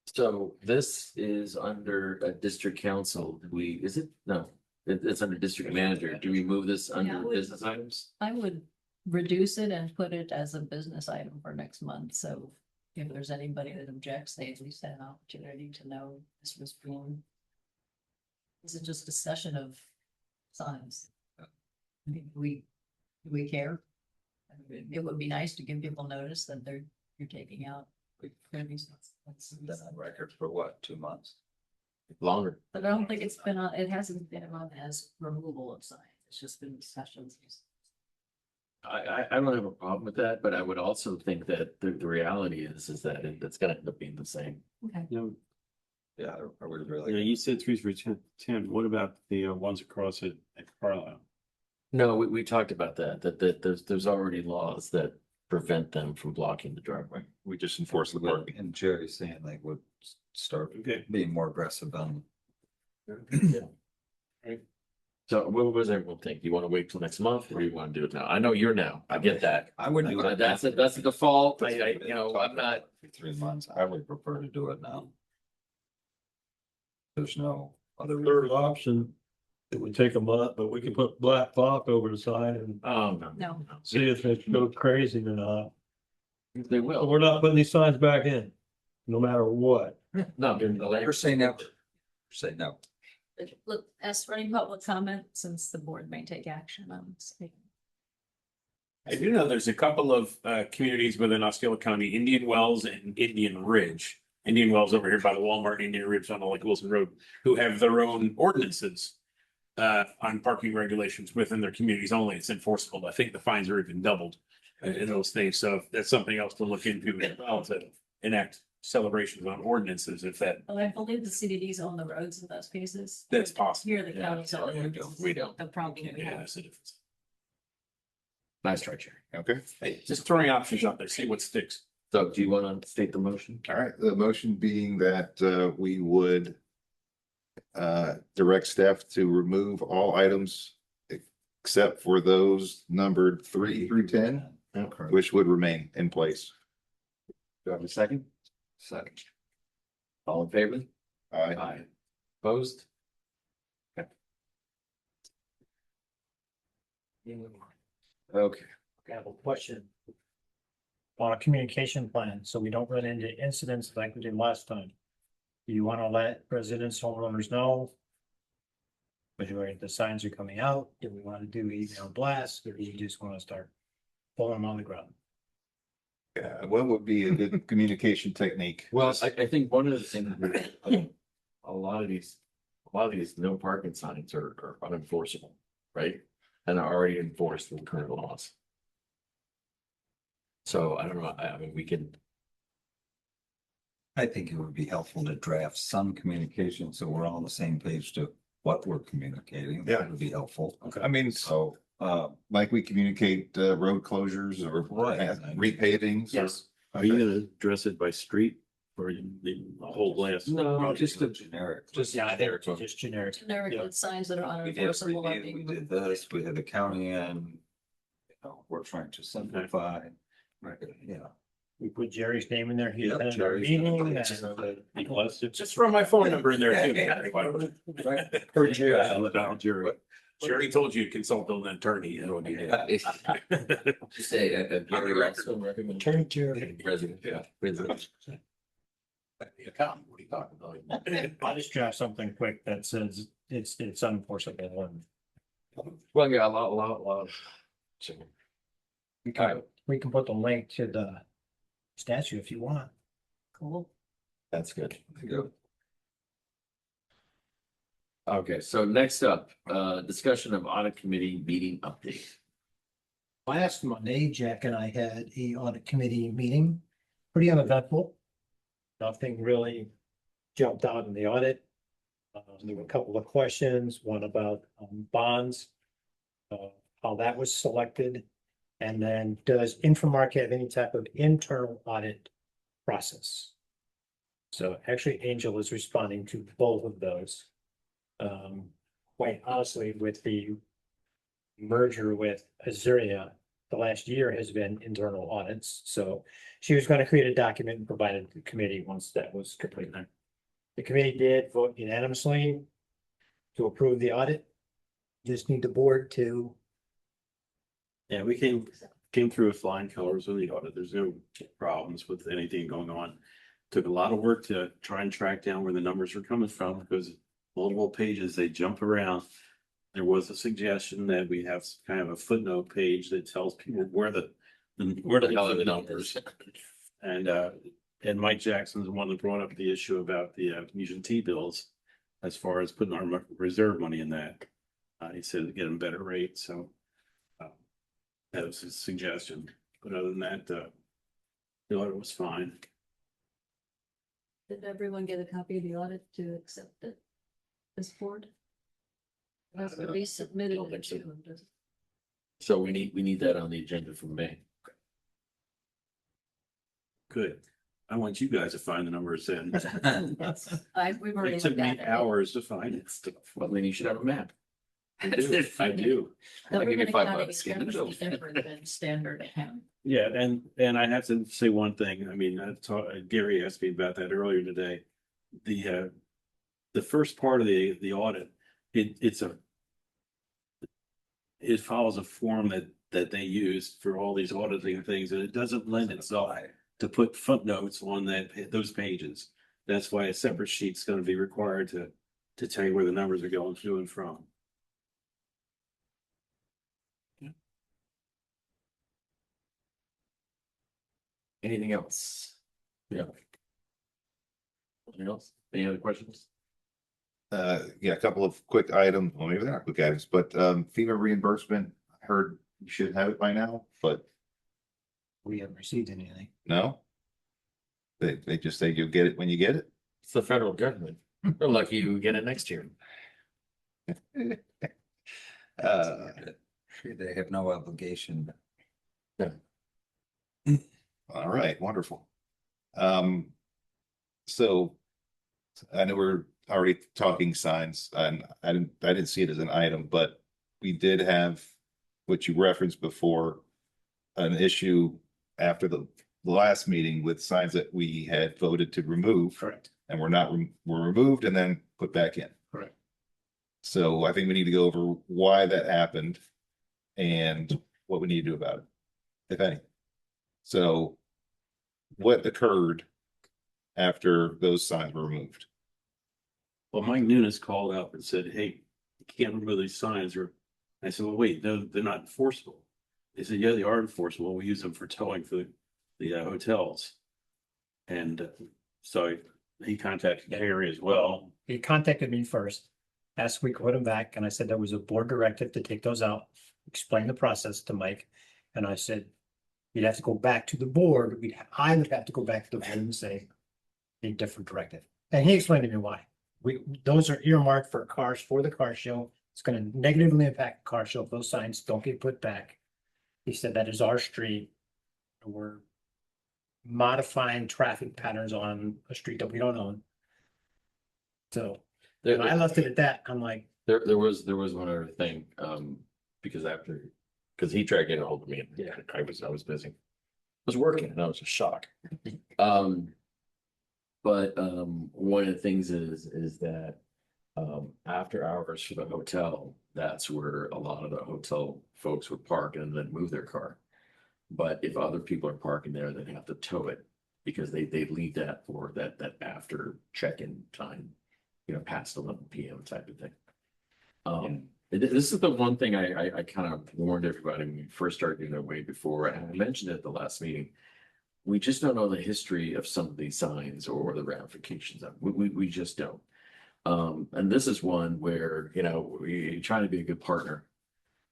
So this is under a district council. Do we, is it? No, it's under district manager. Do we move this Yeah, under we- business items? I would reduce it and put it as a business item for next month, so if there's anybody that objects, they at least had an opportunity to know this was being. This is just discussion of signs. I mean, we care. I mean, it would be nice to give people notice that you're taking out. It's been on record for what, 2 months? Longer. But I don't think it's been on, it hasn't been on as removal of signs, it's just been discussions. I don't have a problem with that, but I would also think that the reality is that it's gonna end up being the same. Okay. You Yeah, I would know, really. you said 3 through 10. What about the ones across at Carlisle? No, we talked about that there's already laws that prevent them from blocking the driveway. We just enforce the parking. And Jerry's saying they would start Okay. being more aggressive on. So what was everyone think? You wanna wait till next month or you wanna do it now? I know you're now. I get that. I would do it. That's the default. I'm not. 3 months. I would prefer to do it now. There's no other. Third option, it would take a month, but we could put black cloth over the sign and No. No. see if it goes crazy or not. They But will. we're not putting these signs back in, no matter what. No. Never say never. Say no. Look, ask for any public comment since the board may take action on this. I do know there's a couple of communities within Osceola County, Indian Wells and Indian Ridge. Indian Wells over here by the Walmart, Indian Ridge on the Lake Wilson Road, who have their own ordinances on parking regulations within their communities only. It's enforceable. I think the fines are even doubled in those things. So that's something else to look into as well, to enact celebrations on ordinances if that, Well, I believe the CDDs own the roads in those cases. that's possible. Here, the county's own. We don't. The problem we Yeah, have. that's the difference. Nice try, Jerry. Okay, Hey, just throwing options out there, see what sticks. Doug, do you want to state the motion? all right. The motion being that we would direct staff to remove all items except for those numbered 3 through 10, which would remain in place. Do I have a second? Second. All in favor? Aye. Opposed? Okay. I have a question. On a communication plan, so we don't run into incidents like we did last time. Do you want to let residents, homeowners know? Whether the signs are coming out, do we want to do email blasts, or do you just want to start pulling them on the ground? What would be a good communication technique? Well, I think one of the things, a lot of these no parking signs are unenforceable, right? And are already enforced in current laws. So I don't know, I mean, we can, I think it would be helpful to draft some communication so we're all on the same page to what we're communicating. Yeah. That would be helpful. I mean, So, like we communicate road closures or Right. repavings. yes. Are you gonna address it by street or the whole blast? No, just a, generic. just. Yeah, I think it's just generic. Generic Yeah. with signs that are We did unenforceable. are review, being we did this, we had the county and, we're trying to simplify. Right, yeah. We put Jerry's name in there. He Yep, attended our Jerry's meeting. name. Be blessed. Just throw my phone number in there too. For Jerry. Jerry. Jerry told you to consult an attorney. You know what you did. Say, Gary also recommend. Attorney Jerry. Resident, yeah. Resident. The accountant, what are you talking about? I'll just draft something quick that says it's unenforceable. Well, yeah, a lot. So, We all right, can, we can put the link to the statute if you want. Cool. that's good. Good. Okay, so next up, discussion of audit committee meeting update. Last Monday, Jack and I had a audit committee meeting, pretty uneventful. Nothing really jumped out in the audit. There were a couple of questions, one about bonds. How that was selected. And then does Infomark have any type of internal audit process? So actually Angel is responding to both of those. Quite honestly, with the merger with Azuria, the last year has been internal audits. So she was going to create a document and provide it to the committee once that was completed. The committee did vote unanimously to approve the audit. Just need the board to. Yeah, we came through with flying colors with the audit. There's no problems with anything going on. Took a lot of work to try and track down where the numbers were coming from because multiple pages, they jump around. There was a suggestion that we have kind of a footnote page that tells people where the hell are the numbers. And Mike Jackson's the one that brought up the issue about the using T-bills as far as putting our reserve money in that. He said get them better rates, so that was his suggestion. But other than that, the audit was fine. Did everyone get a copy of the audit to accept it? This board? Has to be submitted Don't in think so. June, does it? So we need that on the agenda for May. Good. I want you guys to find the numbers in. We've already It took looked me at it. hours to find it. Well, then you should have a map. I do. I do. I'll give you Government $5 accounting is scan it definitely over. different than standard accounting. Yeah, and I have to say one thing. I mean, Gary asked me about that earlier today. The the first part of the audit, it follows a form that they use for all these auditing things, and it doesn't lend itself to put footnotes on those pages. That's why a separate sheet's gonna be required to tell you where the numbers are going to and from. Anything else? Yeah. Anything else? Any other questions? Yeah, a couple of quick items, well, maybe they're not quick items, but FEMA reimbursement, I heard you should have it by now, but We haven't received anything. no. They just say you'll get it when you get it. It's the federal government. We're lucky you get it next year. They have no obligation. All right, wonderful. So I know we're already talking signs, and I didn't see it as an item, but we did have what you referenced before, an issue after the last meeting with signs that we had voted to remove. Correct. And were removed and then put back in. Correct. So I think we need to go over why that happened and what we need to do about it, if any. So what occurred after those signs were removed? Well, Mike Nunes called up and said, hey, you can't remove these signs, or I said, well, wait, no, they're not enforceable. They said, yeah, they are enforceable. We use them for towing for the hotels. And so he contacted Harry as well. He contacted me first, asked if we could put them back, and I said there was a board directive to take those out, explain the process to Mike. And I said, you'd have to go back to the board, I would have to go back to the board and say, a different directive. And he explained to me why. Those are earmarked for cars, for the car show. It's gonna negatively impact the car show if those signs don't get put back. He said that is our street. We're modifying traffic patterns on a street that we don't own. So, There, and I left it at that. I'm like, there was one other thing, because because he tried getting a hold of me and Yeah. I was busy. I was working and I was just shocked. But one of the things is that after hours for the hotel, that's where a lot of the hotel folks would park and then move their car. But if other people are parking there, they have to tow it because they leave that for that after check-in time, past 11 p.m. type of thing. This is the one thing I kind of warned everybody when we first started doing that way before, and I mentioned it at the last meeting. We just don't know the history of some of these signs or the ramifications of it. We just don't. And this is one where, we're trying to be a good partner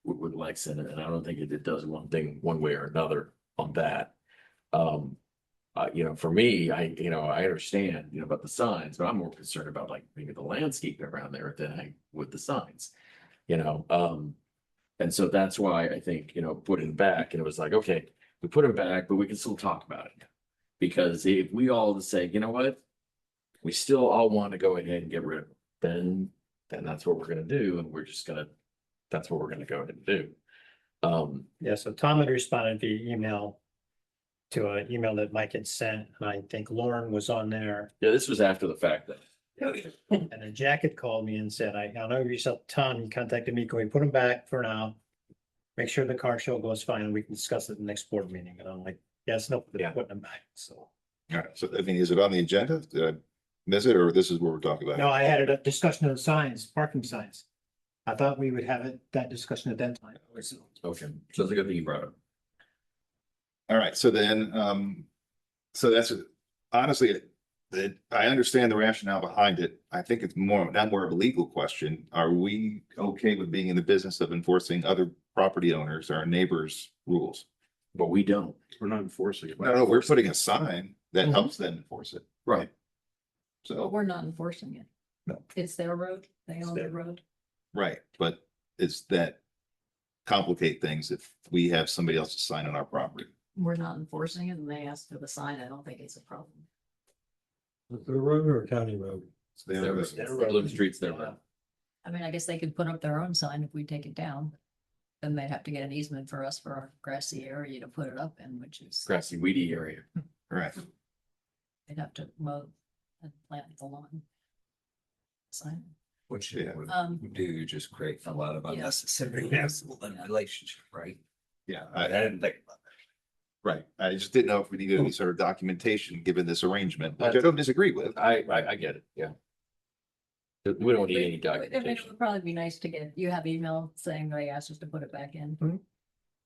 with Lexington, and I don't think it does one thing one way or another on that. For me, I understand, about the signs, but I'm more concerned about like maybe the landscape around there than I with the signs, and so that's why I think, putting it back, and it was like, okay, we put it back, but we can still talk about it. Because if we all say, you know what, we still all want to go ahead and get rid of it, then that's what we're gonna do, and that's what we're gonna go ahead and do. yeah, so Tom had responded via email to an email that Mike had sent, and I think Lauren was on there. Yeah, this was after the fact that. And then Jack had called me and said, I know you reached out to Tom, he contacted me, can we put him back for now? Make sure the car show goes fine, and we can discuss it in the next board meeting, and I'm like, yes, no, Yeah. putting them back, so. All right, so I mean, is it on the agenda? Did I miss it, or this is what we're talking about? No, I had a discussion of signs, parking signs. I thought we would have that discussion at that time. Okay, so it's a good thing you brought it. All right, so then, so that's honestly, that I understand the rationale behind it. I think it's more of a legal question. Are we okay with being in the business of enforcing other property owners, our neighbors' rules? But we don't. We're not enforcing it. No, we're putting a sign that Mhm. helps them enforce it. Right. But So, we're not enforcing it. No. It's their road. They own their road. right, but it's that complicate things if we have somebody else's sign on our property. We're not enforcing it and they ask for the sign. I don't think it's a problem. Is it a road or a county road? So they have a- Blue Street's there. I mean, I guess they could put up their own sign if we take it down. Then they'd have to get an easement for us for our grassy area to put it up in, which is, Grassy weedy area. Right. they'd have to mow and plant the lawn. Sign. Which Yeah. would do just create a lot of Yeah. unnecessary Yeah. hassle in a relationship, right? Yeah, I didn't think about right. I just didn't know if we needed any sort of documentation given this arrangement, which I don't disagree with. I get it, yeah. We don't need any I mean, it documentation. would probably be nice to get, you have email saying they asked us to put it back in. Mhm.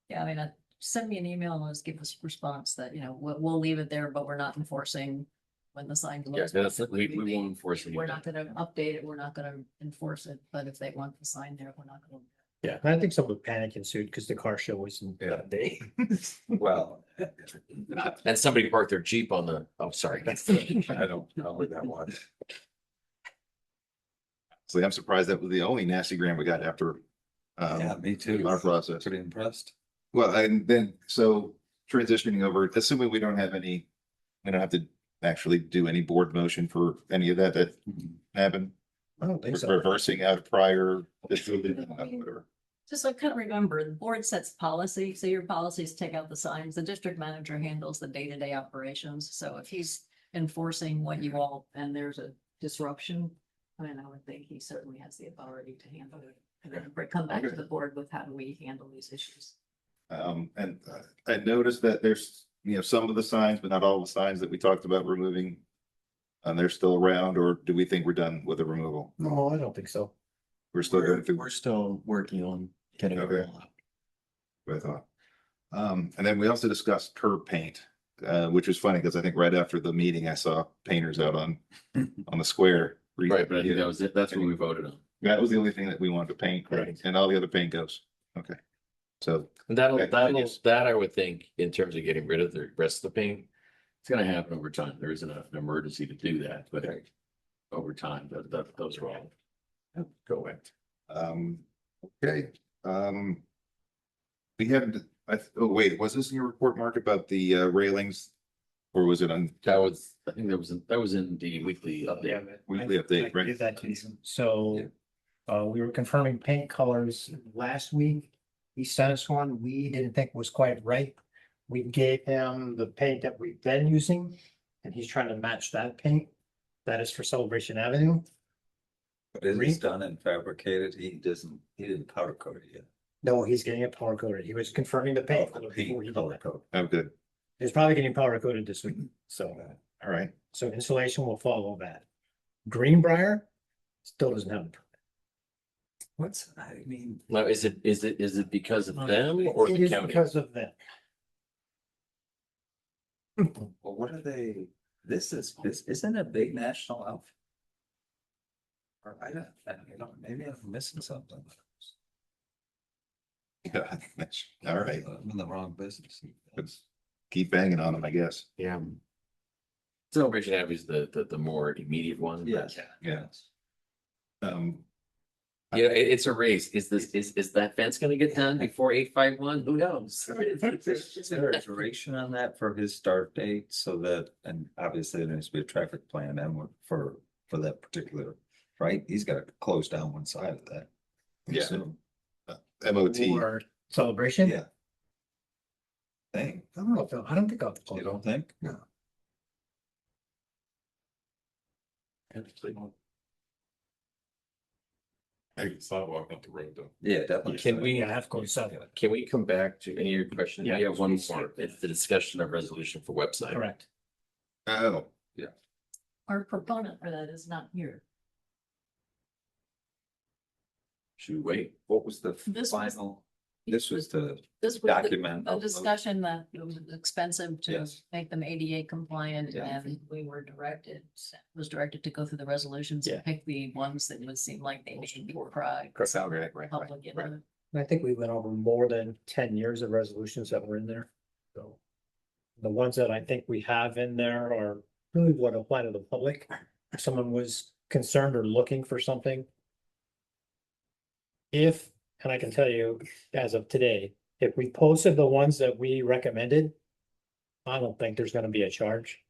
Yeah, I mean, send me an email and just give us a response that, we'll leave it there, but we're not enforcing when the sign. Yeah, that's, we won't enforce We're anything. not gonna update it, we're not gonna enforce it, but if they want the sign there, we're not gonna. And I think some of the panic ensued because the car show wasn't that day. it. Well, And somebody parked their Jeep on the, oh, sorry. I don't know what that was. So I'm surprised that was the only nasty gram we got after. Yeah, me too. Our process. Pretty impressed. Well, and then, so transitioning over, assuming we don't have any, we don't have to actually do any board motion for any of that happened. I don't think so. Reversing out of prior. Whatever. Just like kind of remember, the board sets policy, so your policies take out the signs, the district manager handles the day-to-day operations, so if he's enforcing what you all, and there's a disruption. I mean, I would think he certainly has the authority to handle it, and then come back to the board with how do we handle these issues. And I noticed that there's, some of the signs, but not all the signs that we talked about removing. And they're still around, or do we think we're done with the removal? No, I don't think so. We're still going through. We're still working on getting Okay. it all out. What I thought. And then we also discussed curb paint, which was funny because I think right after the meeting, I saw painters out on the square. Right, but I think that was it. That's what we voted on. That was the only thing that we wanted to paint, Correct. and all the other paint goes. Okay. So, And Okay. that I would think, in terms of getting rid of the rest of the paint, it's gonna happen over time. There isn't an emergency to do that, but over time, those are all go away. okay, we haven't, oh, wait, was this in your report, Mark, about the railings? Or was it on I think that was in the weekly update. weekly update, I right? gave that to you. So, we were confirming paint colors last week. He sent us one we didn't think was quite right. We gave him the paint that we've been using, and he's trying to match that paint. That is for Celebration Avenue. But it is done and fabricated. He didn't powder coat it yet. No, he's getting it powder coated. He was confirming the paint. Oh, the before he paint did color that. coat. Oh, good. He's probably getting powder coated this week, so. All right. So installation will follow that. Greenbrier still doesn't have. I mean, Now, is it because of them or It the is county? because of them. well, what are they? This isn't a big national outfit. Or maybe I'm missing something. Yeah, all right. I'm in the wrong business. Let's keep banging on them, I guess. Yeah. Celebration Avenue is the more immediate one. but- Yes. Yeah. Um, Yeah, it's a race. Is that fence gonna get done before 851? Who knows? Is there a duration on that for his start date so that, and obviously there needs to be a traffic plan and for that particular, right? He's got to close down one side of that. Yeah. So, MOT. Or Celebration. yeah. Thing, I don't know, Phil. I don't think I'll. you don't think? No. Hey, sidewalk, not the road though. Yeah, definitely. Can we, Yeah, I have to go to South. can we come back to any of your questions? Yeah. We have one more. It's the discussion of resolution for website. Correct. Oh, Our proponent for that is not here. Should we wait? What was the This was- final, this was the This was document. a discussion that it was expensive to Yes. make them ADA compliant, Yeah. and we were was directed to go through the resolutions Yeah. and pick the ones that would seem like they should be pride. Right. Public, right. And I think we went over more than 10 years of resolutions that were in there. So. The ones that I think we have in there are really what apply to the public. If someone was concerned or looking for something. If, and I can tell you, as of today, if we posted the ones that we recommended, I don't think there's gonna be a charge.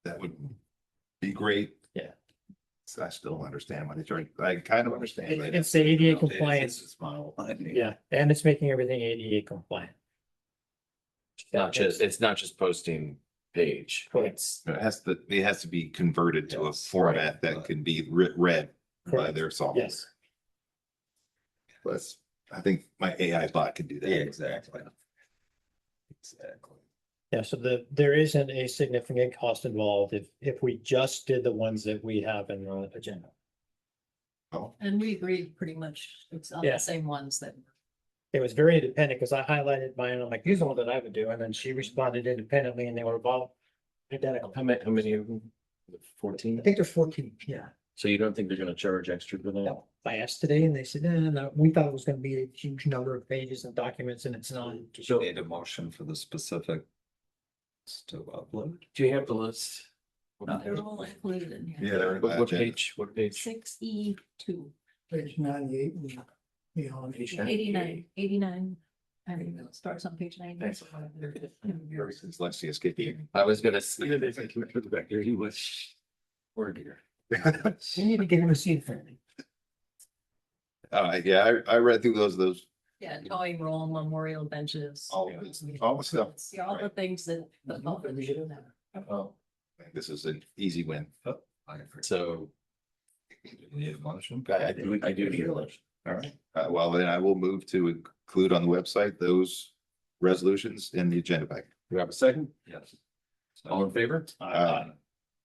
that would be great. Yeah. So I still don't understand what they're trying, I kind of understand. but- It's the ADA compliance, Business model. yeah, and it's making everything ADA compliant. It's not just posting page. Correct. It has to be converted to a format that can be read by Correct. their software. Yes. But I think my AI bot can do that. Yeah, exactly. Exactly. Yeah, so there isn't a significant cost involved if we just did the ones that we have in the agenda. Oh, And we agreed pretty much, it's on Yeah. the same ones that. It was very independent because I highlighted mine. I'm like, these are the ones that I would do. And then she responded independently and they were about identical. How many of them? I 14? think there's 14. Yeah. So you don't think they're gonna charge extra for that? No, I asked today and they said, no, we thought it was gonna be a huge number of pages and documents and it's not. You need a motion for the specific to upload. Do you have the list? They're all included in here. yeah. they're in What my agenda. page? What page? 6E2, Page 98. Beyond. 89. I don't know, it starts on page 90. Thanks. Since Lexi escaped. I was gonna see that if I can put it back there, he was. Word here. You need to get him a seat for me. Yeah, I read through those, Yeah, towing roll, memorial benches. all the stuff. See all the things that. Oh, This is an easy win. so Need a motion? I do need a motion. All right. Well, then I will move to include on the website those resolutions in the agenda pack. Do we have a second? Yes. All in favor?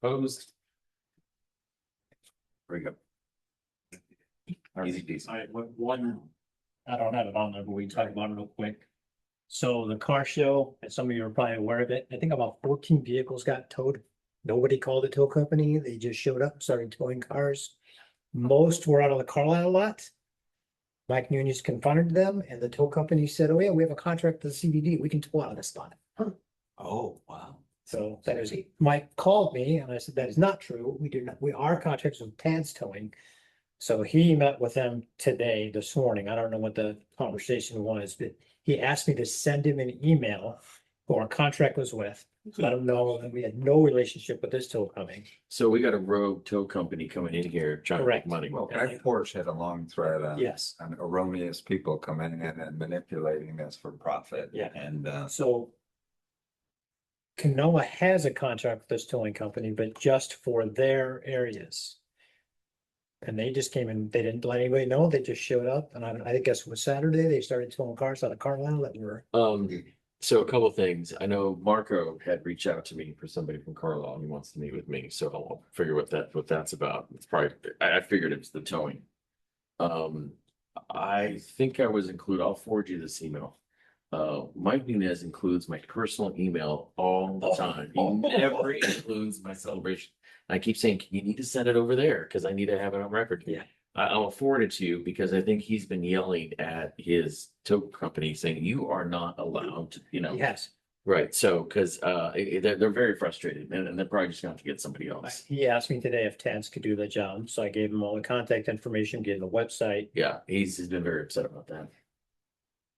Opposed? Very good. Easy peasy. All right, one, I don't have it on there, but we can talk about it real quick. So the car show, and some of you are probably aware of it, I think about 14 vehicles got towed. Nobody called the tow company, they just showed up, started towing cars. Most were out of the Carlisle lot. Mike Nunez confronted them and the tow company said, oh yeah, we have a contract with the CDD, we can tow out of this spot. Oh, wow. So that is, Mike called me and I said, that is not true. We do not, we are contracts with Tad's Towing. So he met with them today, this morning. I don't know what the conversation was, but he asked me to send him an email who our contract was with. Let him know that we had no relationship with this tow company. So we got a rogue tow company coming in here trying to make Correct. money. Well, Guy Porsche had a long thread on. Yes. On erroneous people coming in and manipulating this for profit. Yeah. And, So Canoa has a contract with this towing company, but just for their areas. And they just came in, they didn't let anybody know, they just showed up, and I guess it was Saturday, they started towing cars out of Carlisle that were. So a couple of things. I know Marco had reached out to me for somebody from Carlisle. He wants to meet with me, so I'll figure what that's about. It's probably, I figured it was the towing. I think I was included, I'll forward you this email. Mike Nunez includes my personal email all the time. He never includes my celebration. I keep saying, you need to send it over there because I need to have it on record. Yeah. I'll forward it to you because I think he's been yelling at his tow company saying you are not allowed to, Yes, Right, so, because they're very frustrated and they're probably just gonna have to get somebody else. he asked me today if Tad's could do the job, so I gave him all the contact information, gave him the website. Yeah, he's been very upset about that.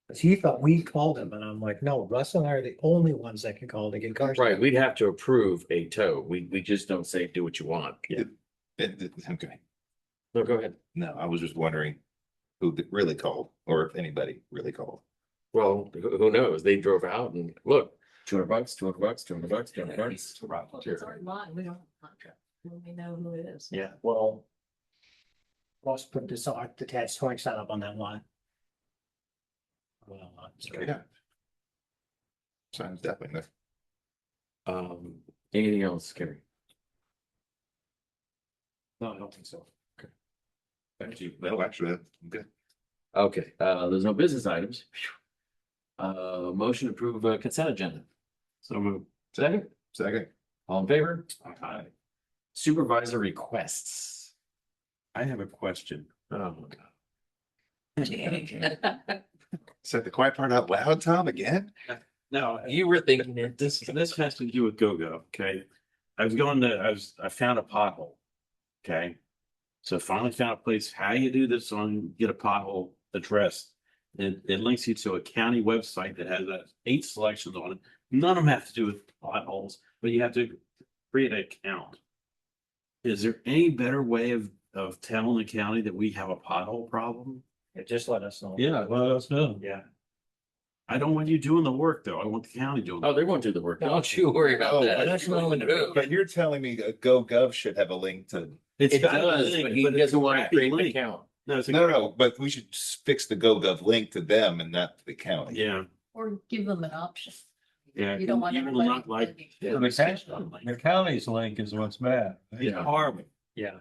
Cause he thought we called him, and I'm like, no, Russ and I are the only ones that can call to get cars. Right, we'd have to approve a tow. We just don't say do what you want. Okay, No, go ahead. no, I was just wondering who really called, or if anybody really called. Well, who knows? They drove out and look, $200, $200, $200, $200. It's our line, we don't have a contract, we know who it is. Yeah, well. Ross put this on, the Tad's towing sign up on that line. Well, Yeah. Sounds definitely. Anything else, Kerry? no, I don't think so. Thank you. Well, actually, I'm good. Okay, there's no business items. Motion to approve consent agenda. So move. Second, Second. all in favor? Aye. Supervisor requests. I have a question. Oh, my God. Said the quiet part out loud, Tom, again? No, You were thinking it. this has to do with GoGo, okay? I found a pothole, okay? So finally found a place, how you do this on, get a pothole addressed. It links you to a county website that has 8 selections on it. None of them have to do with potholes, but you have to create an account. Is there any better way of telling the county that we have a pothole problem? Yeah, just let us know. Yeah, let us know. Yeah. I don't want you doing the work though. I want the county doing. Oh, they won't do the work. Don't you worry about Oh, that. that's But you're telling me GoGov should have a link to, It does, but he doesn't want to create an account. No, it's a no, but we should fix the GoGov link to them and not to the county. Yeah, Or give them an option. yeah. You don't want Even everybody. not like. The county's link is what's bad. Yeah. Horrible. Yeah.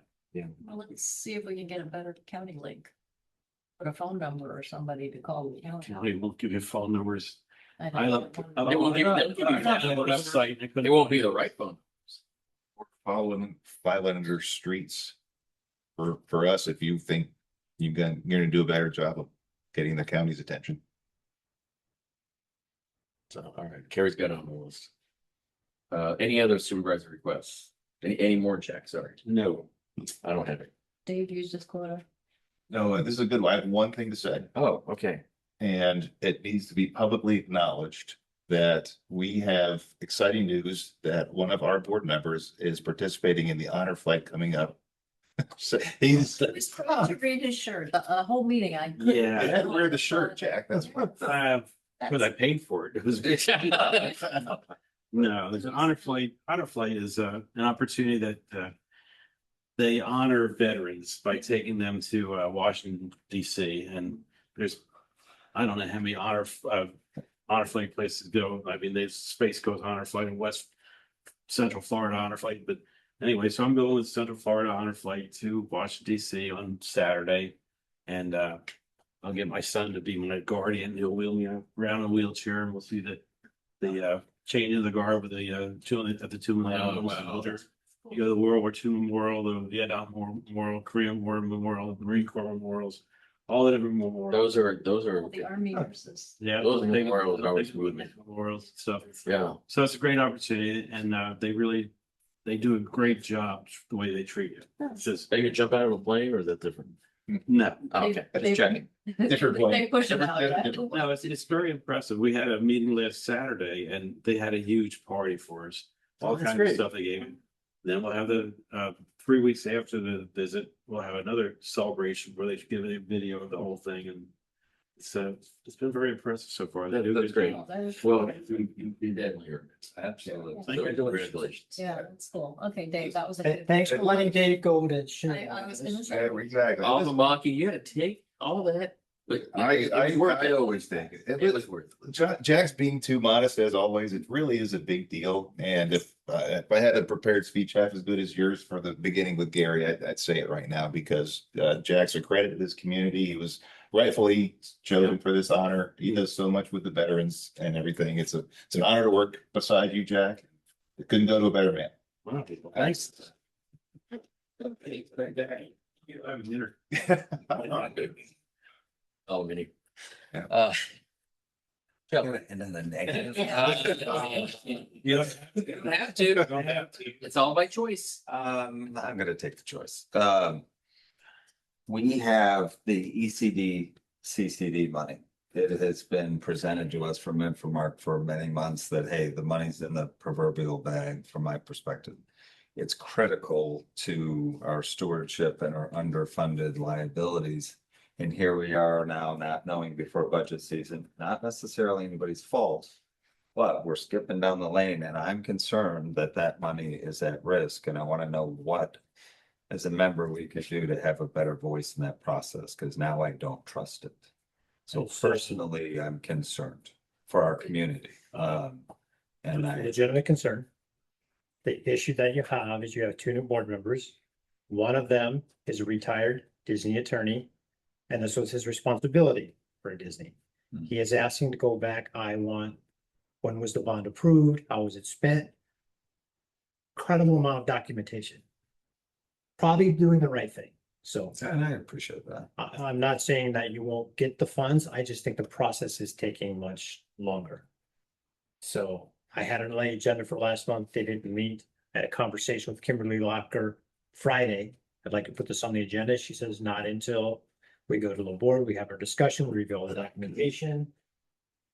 Well, let's see if we can get a better county link. Put a phone number or somebody to call the county. County won't give you phone numbers. I I know. look. They won't give you Website. It won't be the right phone. Filing under streets for us, if you think you're gonna do a better job of getting the county's attention. So, all right, Carrie's got it on the list. Any other supervisor requests? Any more checks? Sorry. No. I don't have it. Dave used his quota. No, this is a good one. I have one thing to say, Oh, okay. and it needs to be publicly acknowledged that we have exciting news that one of our board members is participating in the honor flight coming up. So he's, He was proud to read his shirt, a whole meeting. I couldn't- I had to wear the shirt, Jack, that's what. Because I paid for it. It was. No, there's an honor flight. Honor flight is an opportunity that they honor veterans by taking them to Washington DC. And there's, I don't know how many honor flight places go. I mean, there's Space Coast honor flight in Central Florida honor flight. But anyway, so I'm going with Central Florida honor flight to Washington DC on Saturday, and I'll get my son to be my guardian. He'll wheel me around in a wheelchair, and we'll see the change of the guard with the tomb at the tomb. You go to the World War II Memorial, the Vietnam War Memorial, Korean War Memorial, the Marine Corps memorials, all the different memorials. Those are The army nurses. Yeah, those big- memorials are always big moving. memorials and stuff. Yeah. So it's a great opportunity, and they do a great job the way they treat you. It's just Are you gonna jump out of a plane or is that different? no. Oh, okay. They- Just checking. Different plane. They push them out. Different- No, it's very impressive. We had a meeting last Saturday and they had a huge party for us. All Oh, that's kinds great. of stuff they gave. Then we'll have the 3 weeks after the visit, we'll have another celebration where they give a video of the whole thing, and it's been very impressive so far. They do a That's good great. job. That is- Well, you definitely heard it. Absolutely. Thank you. Congratulations. Yeah, that's cool. Okay, Dave, that was a Th- good. Thanks for letting Dave go to. I was gonna say. Yeah, exactly. All the mocking, you had to take all that, but I always think it was worth it. Jack's being too modest as always. It really is a big deal. And if I had a prepared speech half as good as yours for the beginning with Gary, I'd say it right now because Jack's a credit to this community. He was rightfully chosen for this honor. He does so much with the veterans and everything. It's an honor to work beside you, Jack. It couldn't go to a better man. Wow, people, thanks. You have dinner. Oh, mini. And then the negative. You Don't have to. don't have to. It's all by choice. I'm gonna take the choice. We have the ECD, CCD money. It has been presented to us from Infomark for many months that, hey, the money's in the proverbial bag from my perspective. It's critical to our stewardship and our underfunded liabilities. And here we are now not knowing before budget season, not necessarily anybody's fault. But we're skipping down the lane and I'm concerned that that money is at risk and I want to know what, as a member, we could do to have a better voice in that process, because now I don't trust it. So personally, I'm concerned for our community. And I, Legitimate concern. The issue that you have is you have two new board members. One of them is a retired Disney attorney, and this was his responsibility for Disney. Hmm. He is asking to go back. When was the bond approved? How was it spent? Incredible amount of documentation. Probably doing the right thing. So and I appreciate that. I'm not saying that you won't get the funds. I just think the process is taking much longer. So I had an late agenda for last month. They didn't meet. I had a conversation with Kimberly Locker Friday. I'd like to put this on the agenda. She says not until we go to the board, we have our discussion, we review all the documentation.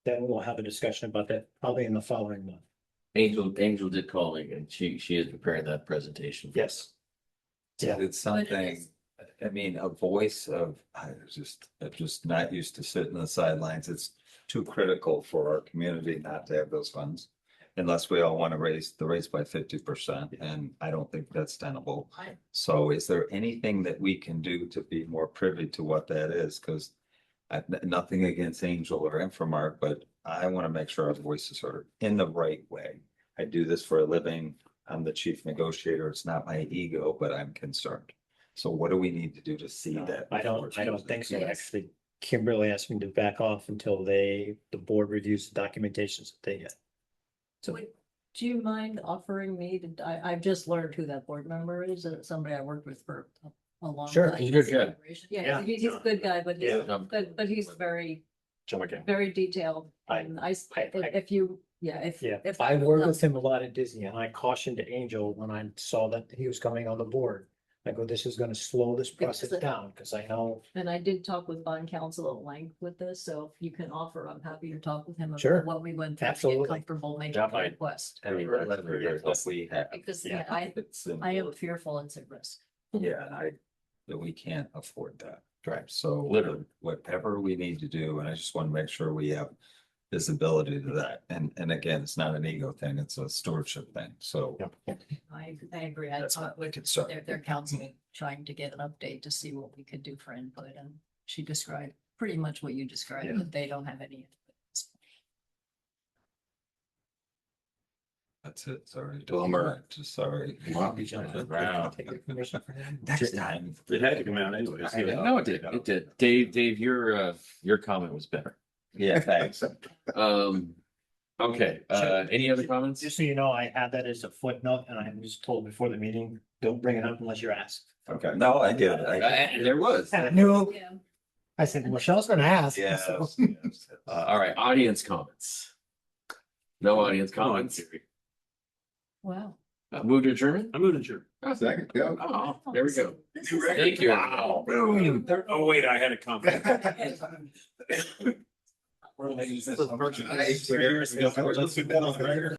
Then we'll have a discussion about that probably in the following month. Angel did call me and she is preparing that presentation. Yes. Yeah. It's something, I mean, a voice of, I'm just not used to sitting on the sidelines. It's too critical for our community not to have those funds. Unless we all want to raise the rates by 50%, and I don't think that's tenable. So is there anything that we can do to be more privy to what that is? Because nothing against Angel or Infomark, but I want to make sure our voices are in the right way. I do this for a living. I'm the chief negotiator. It's not my ego, but I'm concerned. So what do we need to do to see that? I don't think so. Actually, Kimberly asked me to back off until the board reviews the documentations that they get. So Do you mind offering me I've just learned who that board member is, somebody I worked with for a long Sure, time. he's a good guy. Yeah, Yeah. he's a good guy, but he's, Yeah. but he's very, Jump again. very detailed. And if you, if. Yeah, if I worked with him a lot at Disney, and I cautioned Angel when I saw that he was coming on the board. I go, this is gonna slow this process down, because I know. And I did talk with bond counsel at length with this, so if you can offer, I'm happy to talk with him Sure. about what we went through to Absolutely. get comfortable making Yeah, the request. Every letter that we have. Because Yeah. I am fearful it's a risk. Yeah, that we can't afford that. Right. So Literally. whatever we need to do, and I just want to make sure we have visibility to that. And again, it's not an ego thing, it's a stewardship thing. So I agree. I that's talked my with concern. their counsel, trying to get an update to see what we could do for input, and she described pretty much what you described, but they don't have any. input. That's it, sorry. Bummer. Just sorry. Wow. Next time. It had to come out anyway. I know it did. It did. Dave, your comment was better. Yeah, thanks. Okay, any other comments? Just so you know, I had that as a footnote, and I was told before the meeting, don't bring it up unless you're asked. Okay, no, I get it. There was. And I knew, Yeah. I said, Michelle's gonna ask. Yes, so- yes. All right, audience comments. No audience comments. Wow. Move to adjournment? I'm moving sure. Second, go. Oh, there we go. This is- Thank you. Wow. Oh, wait, I had a comment. Let's sit down on the record.